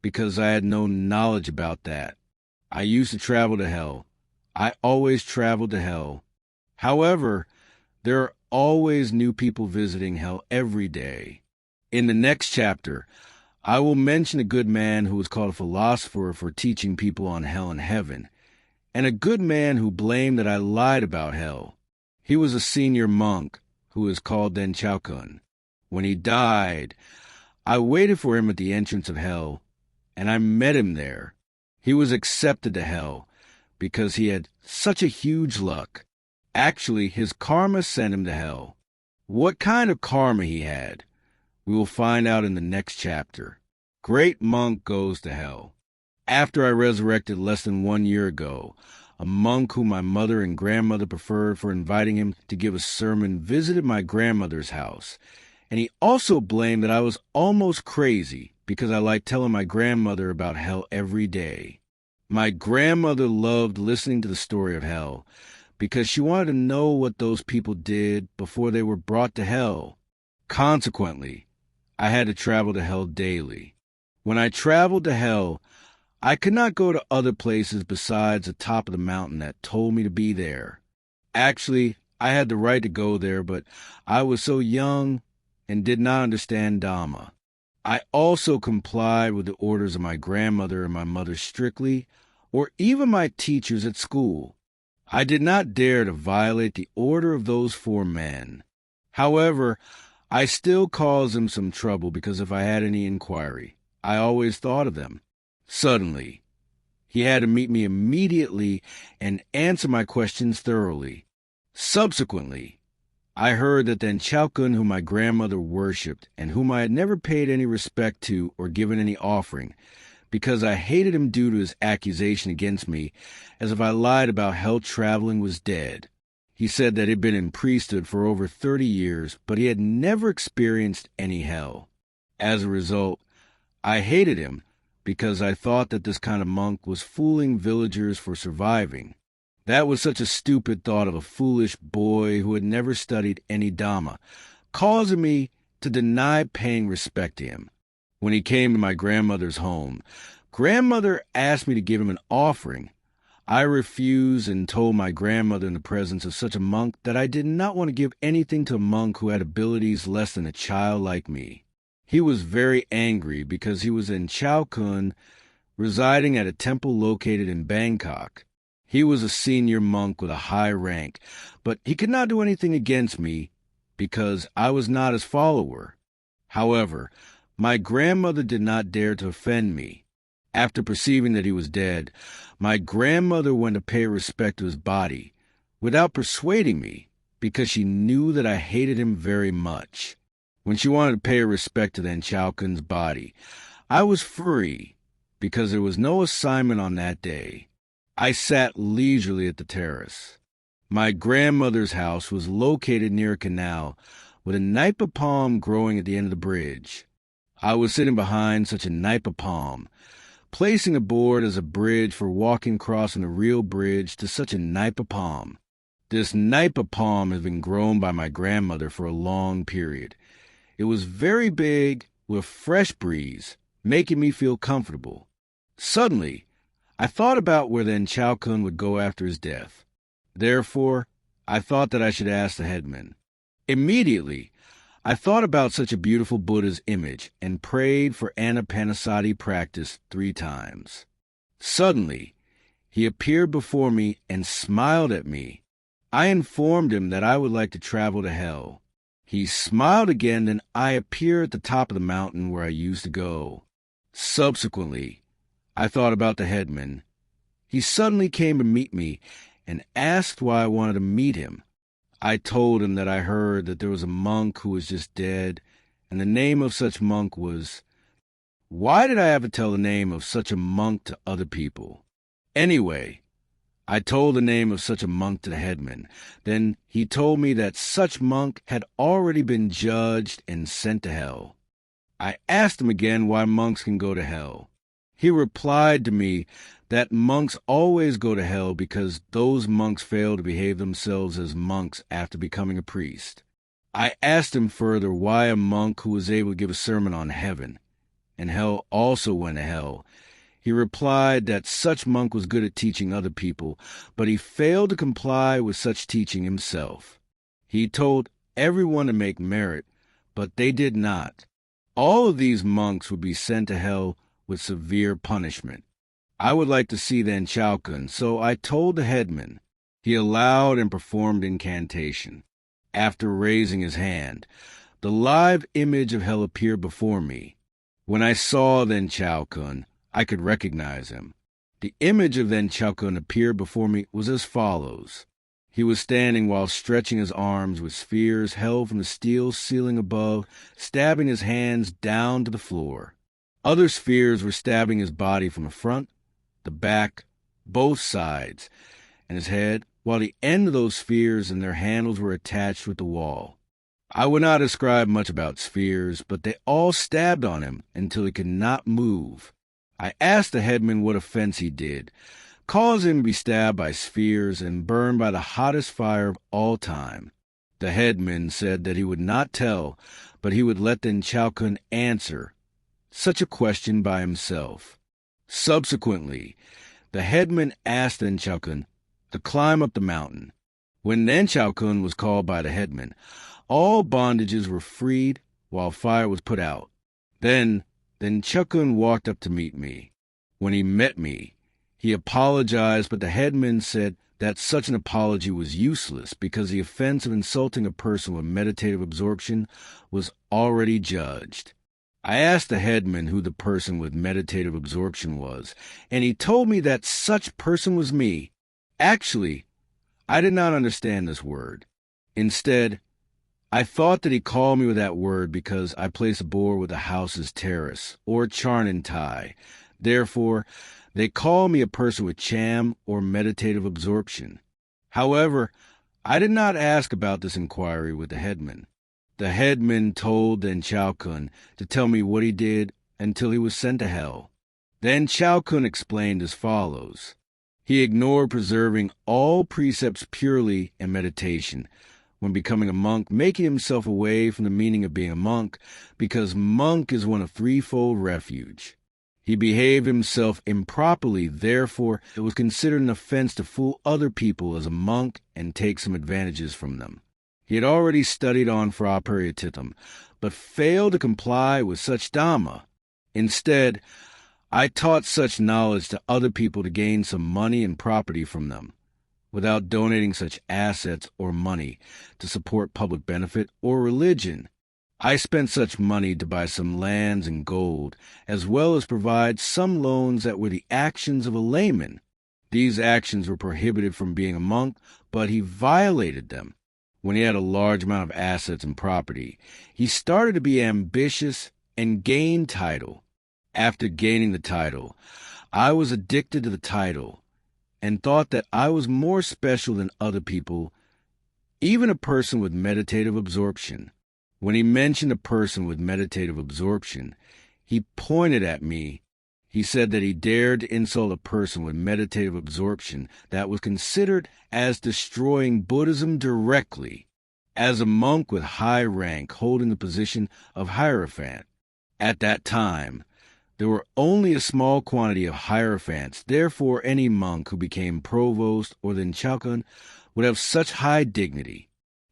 because I had no knowledge about that. I used to travel to hell. I always traveled to hell. However, there are always new people visiting hell every day. In the next chapter, I will mention a good man who was called a philosopher for teaching people on hell and heaven, and a good man who blamed that I lied about hell. He was a senior monk who was called then Chaukun. When he died, I waited for him at the entrance of hell, and I met him there. He was accepted to hell because he had such a huge luck. Actually, his karma sent him to hell. What kind of karma he had, we will find out in the next chapter. Great monk goes to hell. After I resurrected less than 1 year ago, a monk whom my mother and grandmother preferred for inviting him to give a sermon visited my grandmother's house, and he also blamed that I was almost crazy because I liked telling my grandmother about hell every day. My grandmother loved listening to the story of hell because she wanted to know what those people did before they were brought to hell. Consequently, I had to travel to hell daily. When I traveled to hell, I could not go to other places besides the top of the mountain that told me to be there. Actually, I had the right to go there, but I was so young and did not understand Dhamma. I also complied with the orders of my grandmother and my mother strictly, or even my teachers at school. I did not dare to violate the order of those 4 men. However, I still caused them some trouble because if I had any inquiry, I always thought of them. Suddenly, he had to meet me immediately and answer my questions thoroughly. Subsequently, I heard that then Chalkun, whom my grandmother worshipped and whom I had never paid any respect to or given any offering, because I hated him due to his accusation against me, as if I lied about hell traveling, was dead. He said that he had been in priesthood for over 30 years, but he had never experienced any hell. As a result, I hated him because I thought that this kind of monk was fooling villagers for surviving. That was such a stupid thought of a foolish boy who had never studied any Dhamma, causing me to deny paying respect to him. When he came to my grandmother's home, grandmother asked me to give him an offering. I refused and told my grandmother in the presence of such a monk that I did not want to give anything to a monk who had abilities less than a child like me. He was very angry because he was in Chao Kun, residing at a temple located in Bangkok. He was a senior monk with a high rank, but he could not do anything against me because I was not his follower. However, my grandmother did not dare to offend me. After perceiving that he was dead, my grandmother went to pay respect to his body without persuading me because she knew that I hated him very much. When she wanted to pay her respect to then Chalkun's body, I was free because there was no assignment on that day. I sat leisurely at the terrace. My grandmother's house was located near a canal with a nipa palm growing at the end of the bridge. I was sitting behind such a nipa palm, placing a board as a bridge for walking across from the real bridge to such a nipa palm. This nipa palm had been grown by my grandmother for a long period. It was very big with fresh breeze, making me feel comfortable. Suddenly, I thought about where then Chalkun would go after his death. Therefore, I thought that I should ask the headman. Immediately, I thought about such a beautiful Buddha's image and prayed for anapanasati practice 3 times. Suddenly, he appeared before me and smiled at me. I informed him that I would like to travel to hell. He smiled again, and I appeared at the top of the mountain where I used to go. Subsequently, I thought about the headman. He suddenly came to meet me and asked why I wanted to meet him. I told him that I heard that there was a monk who was just dead, and the name of such monk was... Why did I have to tell the name of such a monk to other people? Anyway, I told the name of such a monk to the headman. Then he told me that such monk had already been judged and sent to hell. I asked him again why monks can go to hell. He replied to me that monks always go to hell because those monks fail to behave themselves as monks after becoming a priest. I asked him further why a monk who was able to give a sermon on heaven and hell also went to hell. He replied that such monk was good at teaching other people, but he failed to comply with such teaching himself. He told everyone to make merit, but they did not. All of these monks would be sent to hell with severe punishment. I would like to see then Chalkun, so I told the headman. He allowed and performed incantation. After raising his hand, the live image of hell appeared before me. When I saw then Chalkun, I could recognize him. The image of then Chalkun appeared before me was as follows. He was standing while stretching his arms with spears held from the steel ceiling above, stabbing his hands down to the floor. Other spears were stabbing his body from the front, the back, both sides, and his head, while the end of those spears and their handles were attached with the wall. I would not ascribe much about spears, but they all stabbed on him until he could not move. I asked the headman what offense he did, caused him to be stabbed by spears and burned by the hottest fire of all time. The headman said that he would not tell, but he would let then Chalkun answer such a question by himself. Subsequently, the headman asked then Chalkun to climb up the mountain. When then Chalkun was called by the headman, all bondages were freed while fire was put out. Then Chalkun walked up to meet me. When he met me, he apologized, but the headman said that such an apology was useless because the offense of insulting a person with meditative absorption was already judged. I asked the headman who the person with meditative absorption was, and he told me that such person was me. Actually, I did not understand this word. Instead, I thought that he called me with that word because I place a bore with a house's terrace, or charnantai. Therefore, they call me a person with cham or meditative absorption. However, I did not ask about this inquiry with the headman. The headman told then Chalkun to tell me what he did until he was sent to hell. Then Chalkun explained as follows. He ignored preserving all precepts purely in meditation when becoming a monk, making himself away from the meaning of being a monk, because monk is one of threefold refuge. He behaved himself improperly, therefore it was considered an offense to fool other people as a monk and take some advantages from them. He had already studied on Frapariyatitam, but failed to comply with such Dhamma. Instead, I taught such knowledge to other people to gain some money and property from them, without donating such assets or money to support public benefit or religion. I spent such money to buy some lands and gold, as well as provide some loans that were the actions of a layman. These actions were prohibited from being a monk, but he violated them. When he had a large amount of assets and property, he started to be ambitious and gained title. After gaining the title, I was addicted to the title and thought that I was more special than other people, even a person with meditative absorption. When he mentioned a person with meditative absorption, he pointed at me. He said that he dared to insult a person with meditative absorption that was considered as destroying Buddhism directly, as a monk with high rank holding the position of Hierophant. At that time, there were only a small quantity of Hierophants, therefore any monk who became provost or then Chalkun would have such high dignity.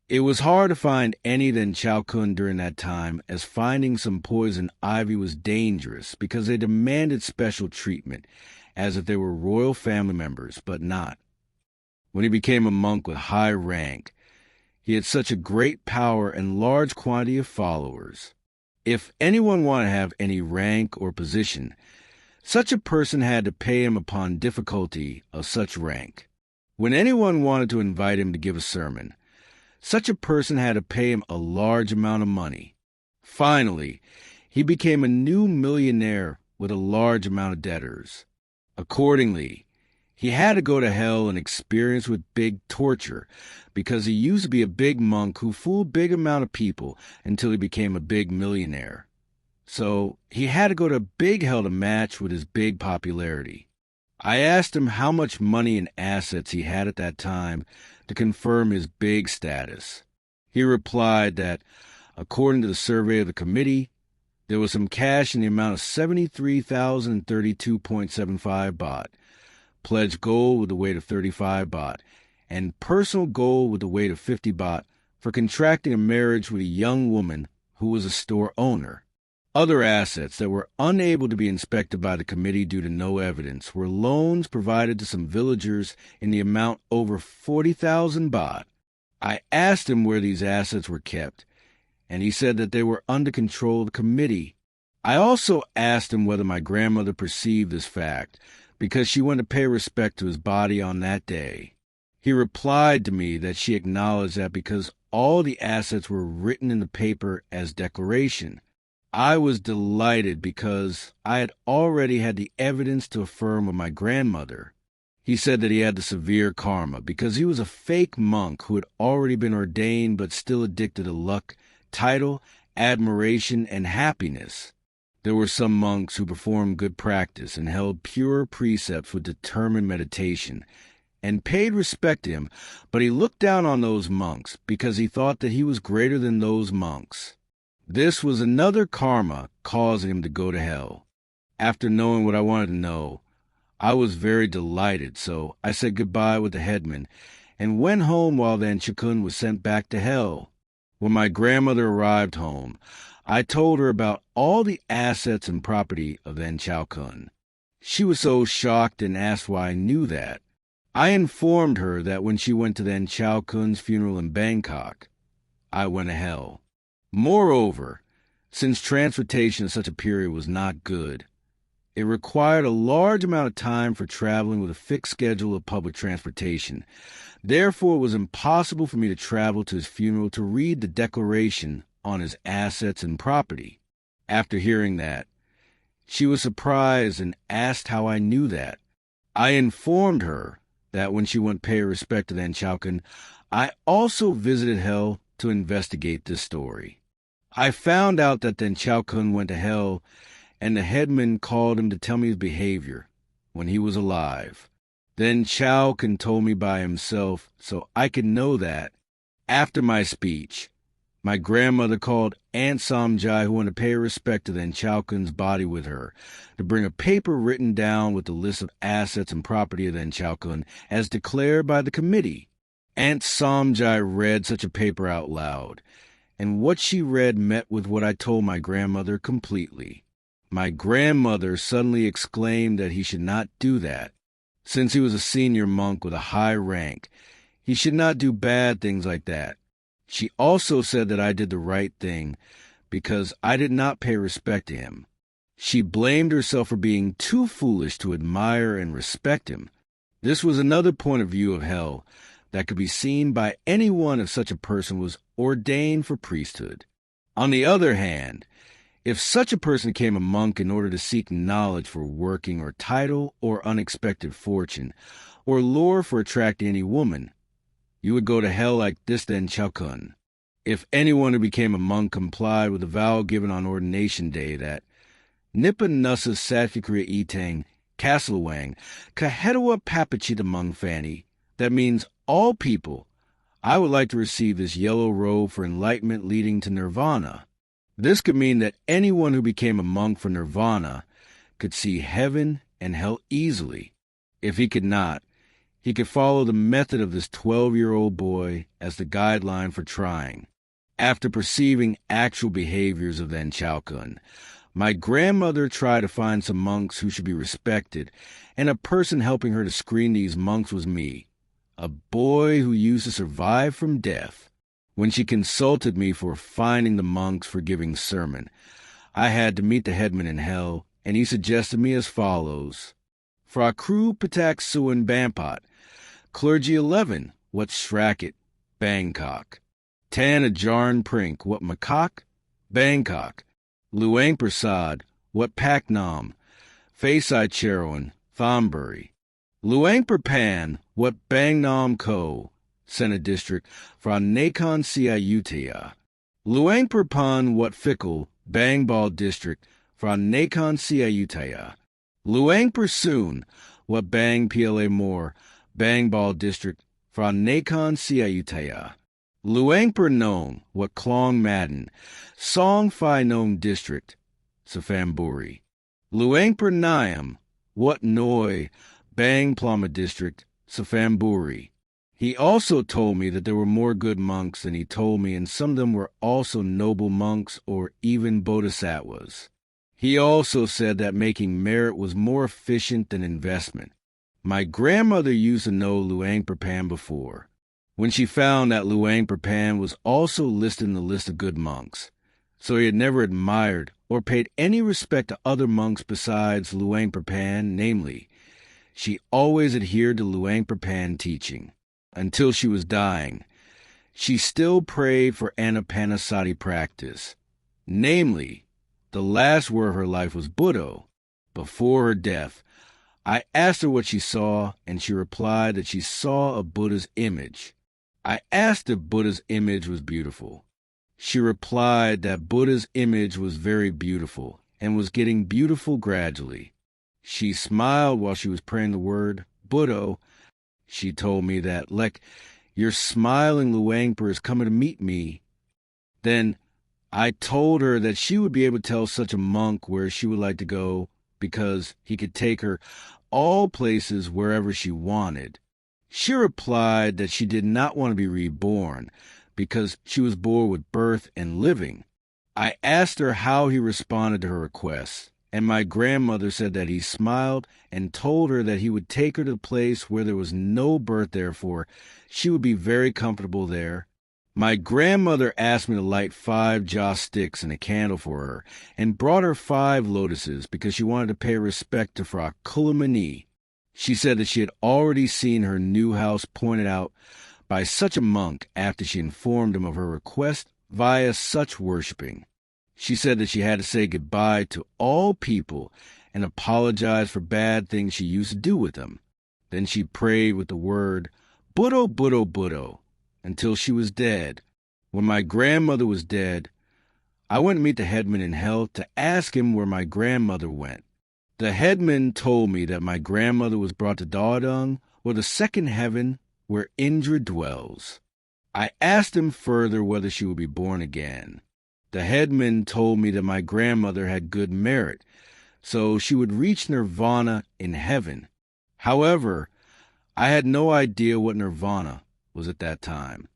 It was hard to find any then Chalkun during that time, as finding some poison ivy was dangerous because they demanded special treatment, as if they were royal family members, but not. When he became a monk with high rank, he had such a great power and large quantity of followers. If anyone wanted to have any rank or position, such a person had to pay him upon difficulty of such rank. When anyone wanted to invite him to give a sermon, such a person had to pay him a large amount of money. Finally, he became a new millionaire with a large amount of debtors. Accordingly, he had to go to hell and experience with big torture because he used to be a big monk who fooled a big amount of people until he became a big millionaire. So he had to go to big hell to match with his big popularity. I asked him how much money and assets he had at that time to confirm his big status. He replied that, according to the survey of the committee, there was some cash in the amount of 73,032.75 baht, pledged gold with the weight of 35 baht, and personal gold with the weight of 50 baht for contracting a marriage with a young woman who was a store owner. Other assets that were unable to be inspected by the committee due to no evidence were loans provided to some villagers in the amount over 40,000 baht. I asked him where these assets were kept, and he said that they were under control of the committee. I also asked him whether my grandmother perceived this fact, because she wanted to pay respect to his body on that day. He replied to me that she acknowledged that because all the assets were written in the paper as declaration. I was delighted because I had already had the evidence to affirm with my grandmother. He said that he had the severe karma because he was a fake monk who had already been ordained but still addicted to luck, title, admiration, and happiness. There were some monks who performed good practice and held pure precepts with determined meditation, and paid respect to him, but he looked down on those monks because he thought that he was greater than those monks. This was another karma causing him to go to hell. After knowing what I wanted to know, I was very delighted, so I said goodbye with the headman and went home while then Chikun was sent back to hell. When my grandmother arrived home, I told her about all the assets and property of then Chao Kun. She was so shocked and asked why I knew that. I informed her that when she went to then Chao Kun's funeral in Bangkok, I went to hell. Moreover, since transportation at such a period was not good, it required a large amount of time for traveling with a fixed schedule of public transportation. Therefore, it was impossible for me to travel to his funeral to read the declaration on his assets and property. After hearing that, she was surprised and asked how I knew that. I informed her that when she went to pay respect to then Chao Kun, I also visited hell to investigate this story. I found out that then Chao Kun went to hell, and the headman called him to tell me his behavior when he was alive. Then Chao Kun told me by himself so I could know that. After my speech, my grandmother called Aunt Somjai, who wanted to pay respect to then Chao Kun's body with her, to bring a paper written down with the list of assets and property of then Chao Kun as declared by the committee. Aunt Somjai read such a paper out loud, and what she read met with what I told my grandmother completely. My grandmother suddenly exclaimed that he should not do that. Since he was a senior monk with a high rank, he should not do bad things like that. She also said that I did the right thing because I did not pay respect to him. She blamed herself for being too foolish to admire and respect him. This was another point of view of hell that could be seen by anyone if such a person was ordained for priesthood. On the other hand, if such a person became a monk in order to seek knowledge for working or title or unexpected fortune, or lure for attracting any woman, you would go to hell like this then Chao Kun. If anyone who became a monk complied with the vow given on ordination day that Nippon Nussa Satvikriya Itang Kastlawang Kahedawa Papachita Mung Fanny, that means all people, I would like to receive this yellow robe for enlightenment leading to nirvana. This could mean that anyone who became a monk for nirvana could see heaven and hell easily. If he could not, he could follow the method of this 12-year-old boy as the guideline for trying. After perceiving actual behaviors of then Chao Kun, my grandmother tried to find some monks who should be respected, and a person helping her to screen these monks was me, a boy who used to survive from death. When she consulted me for finding the monks for giving sermon, I had to meet the headman in hell, and he suggested me as follows. Fra Kru Patak Suan Bampat, Clergy 11, what Shracket, Bangkok. Tan Ajarn Prink, what Makak, Bangkok. Luang Prasad, what Paknam, Faisai Cherwin, Thonburi. Luangpor Pan, what Bangnam Ko, Senate District, Fra Nakhon Si Ayutthaya. Luangpor Pan, what Fickle, Bangbal District, Fra Nakhon Si Ayutthaya. Luangpor Soon, what Bang PLA More, Bangbal District, Fra Nakhon Si Ayutthaya. Luangpor Nong, what Klong Madden, Song Phai Nong District, Safamburi. Luangpor Nyam, what Noi, Bang Plama District, Safamburi. He also told me that there were more good monks than he told me, and some of them were also noble monks or even bodhisattvas. He also said that making merit was more efficient than investment. My grandmother used to know Luangpor Pan before. When she found that Luangpor Pan was also listed in the list of good monks, so he had never admired or paid any respect to other monks besides Luang Por Pan, namely, she always adhered to Luang Por Pan teaching. Until she was dying, she still prayed for anapanasati practice. Namely, the last word of her life was Buddho. Before her death, I asked her what she saw, and she replied that she saw a Buddha's image. I asked if Buddha's image was beautiful. She replied that Buddha's image was very beautiful and was getting beautiful gradually. She smiled while she was praying the word Buddho. She told me that, like, your smiling Luangpur is coming to meet me. Then I told her that she would be able to tell such a monk where she would like to go because he could take her all places wherever she wanted. She replied that she did not want to be reborn because she was bored with birth and living. I asked her how he responded to her request, and my grandmother said that he smiled and told her that he would take her to the place where there was no birth, therefore she would be very comfortable there. My grandmother asked me to light 5 joss sticks and a candle for her, and brought her 5 lotuses because she wanted to pay respect to Fra Kulamani. She said that she had already seen her new house pointed out by such a monk after she informed him of her request via such worshipping. She said that she had to say goodbye to all people and apologize for bad things she used to do with them. Then she prayed with the word Buddho, Buddho, Buddho until she was dead. When my grandmother was dead, I went to meet the headman in hell to ask him where my grandmother went. The headman told me that my grandmother was brought to Dawdung, or the second heaven, where Indra dwells. I asked him further whether she would be born again. The headman told me that my grandmother had good merit, so she would reach nirvana in heaven. However, I had no idea what nirvana was at that time.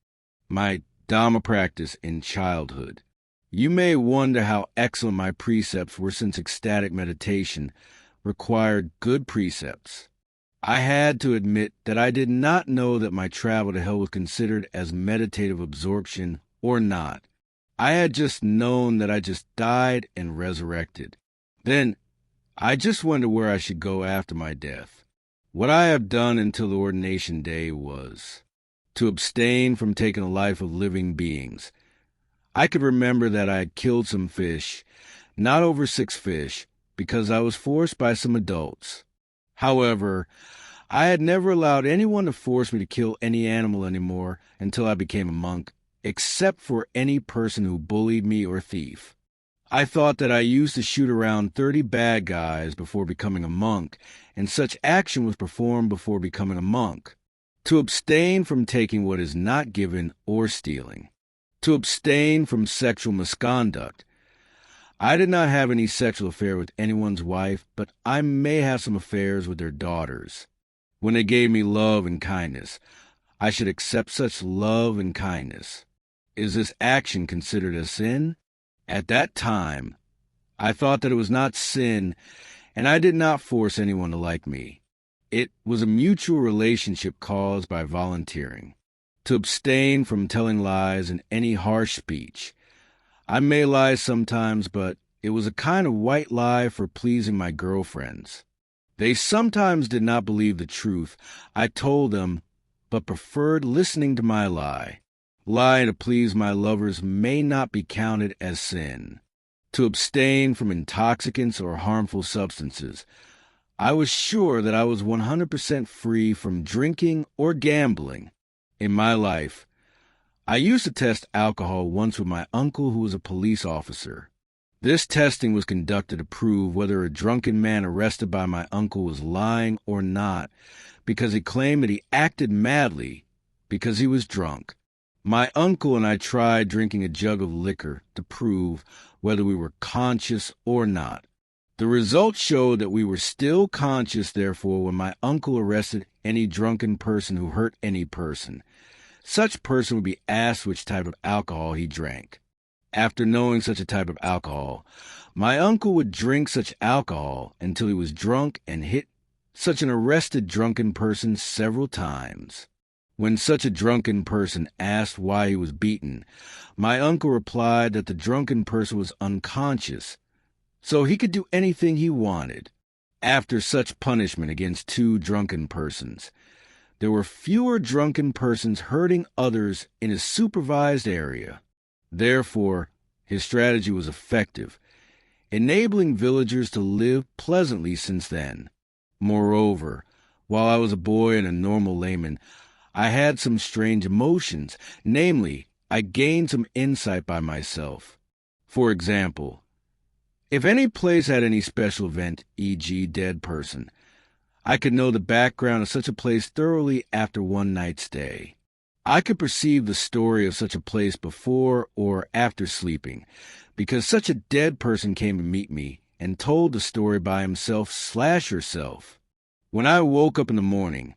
My Dhamma practice in childhood. You may wonder how excellent my precepts were, since ecstatic meditation required good precepts. I had to admit that I did not know that my travel to hell was considered as meditative absorption or not. I had just known that I just died and resurrected. Then I just wondered where I should go after my death. What I have done until the ordination day was to abstain from taking the life of living beings. I could remember that I had killed some fish, not over 6 fish, because I was forced by some adults. However, I had never allowed anyone to force me to kill any animal anymore until I became a monk, except for any person who bullied me or thief. I thought that I used to shoot around 30 bad guys before becoming a monk, and such action was performed before becoming a monk. To abstain from taking what is not given or stealing. To abstain from sexual misconduct. I did not have any sexual affair with anyone's wife, but I may have some affairs with their daughters. When they gave me love and kindness, I should accept such love and kindness. Is this action considered a sin? At that time, I thought that it was not sin, and I did not force anyone to like me. It was a mutual relationship caused by volunteering. To abstain from telling lies and any harsh speech. I may lie sometimes, but it was a kind of white lie for pleasing my girlfriends. They sometimes did not believe the truth I told them, but preferred listening to my lie. Lying to please my lovers may not be counted as sin. To abstain from intoxicants or harmful substances. I was sure that I was 100% free from drinking or gambling. In my life, I used to test alcohol once with my uncle, who was a police officer. This testing was conducted to prove whether a drunken man arrested by my uncle was lying or not, because he claimed that he acted madly because he was drunk. My uncle and I tried drinking a jug of liquor to prove whether we were conscious or not. The results showed that we were still conscious, therefore, when my uncle arrested any drunken person who hurt any person. Such person would be asked which type of alcohol he drank. After knowing such a type of alcohol, my uncle would drink such alcohol until he was drunk and hit such an arrested drunken person several times. When such a drunken person asked why he was beaten, my uncle replied that the drunken person was unconscious, so he could do anything he wanted. After such punishment against two drunken persons, there were fewer drunken persons hurting others in his supervised area. Therefore, his strategy was effective, enabling villagers to live pleasantly since then. Moreover, while I was a boy and a normal layman, I had some strange emotions, namely, I gained some insight by myself. For example, if any place had any special event, e.g. dead person, I could know the background of such a place thoroughly after one night's stay. I could perceive the story of such a place before or after sleeping, because such a dead person came to meet me and told the story by himself/herself. When I woke up in the morning,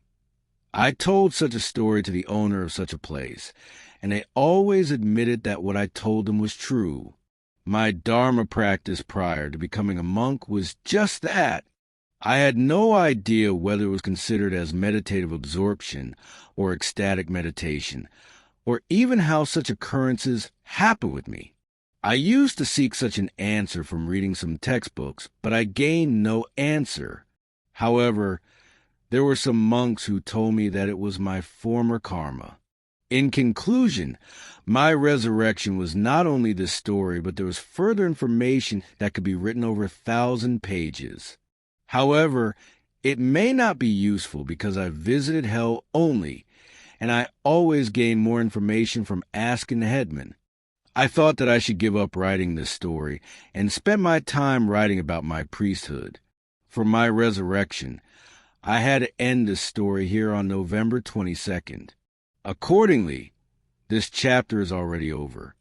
I told such a story to the owner of such a place, and they always admitted that what I told them was true. My Dharma practice prior to becoming a monk was just that. I had no idea whether it was considered as meditative absorption or ecstatic meditation, or even how such occurrences happen with me. I used to seek such an answer from reading some textbooks, but I gained no answer. However, there were some monks who told me that it was my former karma. In conclusion, my resurrection was not only this story, but there was further information that could be written over 1,000 pages. However, it may not be useful because I visited hell only, and I always gain more information from asking the headman. I thought that I should give up writing this story and spend my time writing about my priesthood. For my resurrection, I had to end this story here on November 22nd. Accordingly, this chapter is already over.